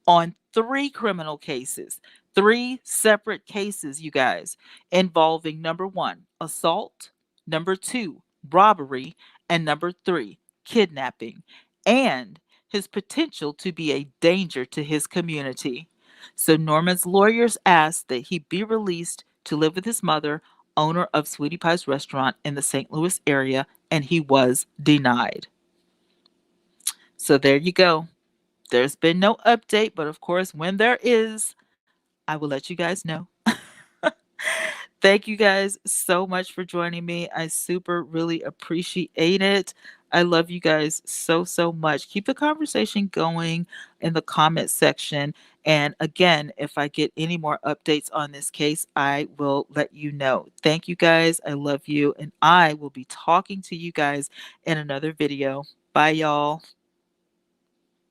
on three criminal cases, three separate cases, you guys, involving number one, assault, number two, robbery, and number three, kidnapping, and his potential to be a danger to his community. So Norman's lawyers asked that he be released to live with his mother, owner of Sweetie Pie's restaurant in the St. Louis area, and he was denied. So there you go. There's been no update, but of course, when there is, I will let you guys know. Thank you guys so much for joining me. I super really appreciate it. I love you guys so, so much. Keep the conversation going in the comment section. And again, if I get any more updates on this case, I will let you know. Thank you guys. I love you. And I will be talking to you guys in another video. Bye, y'all.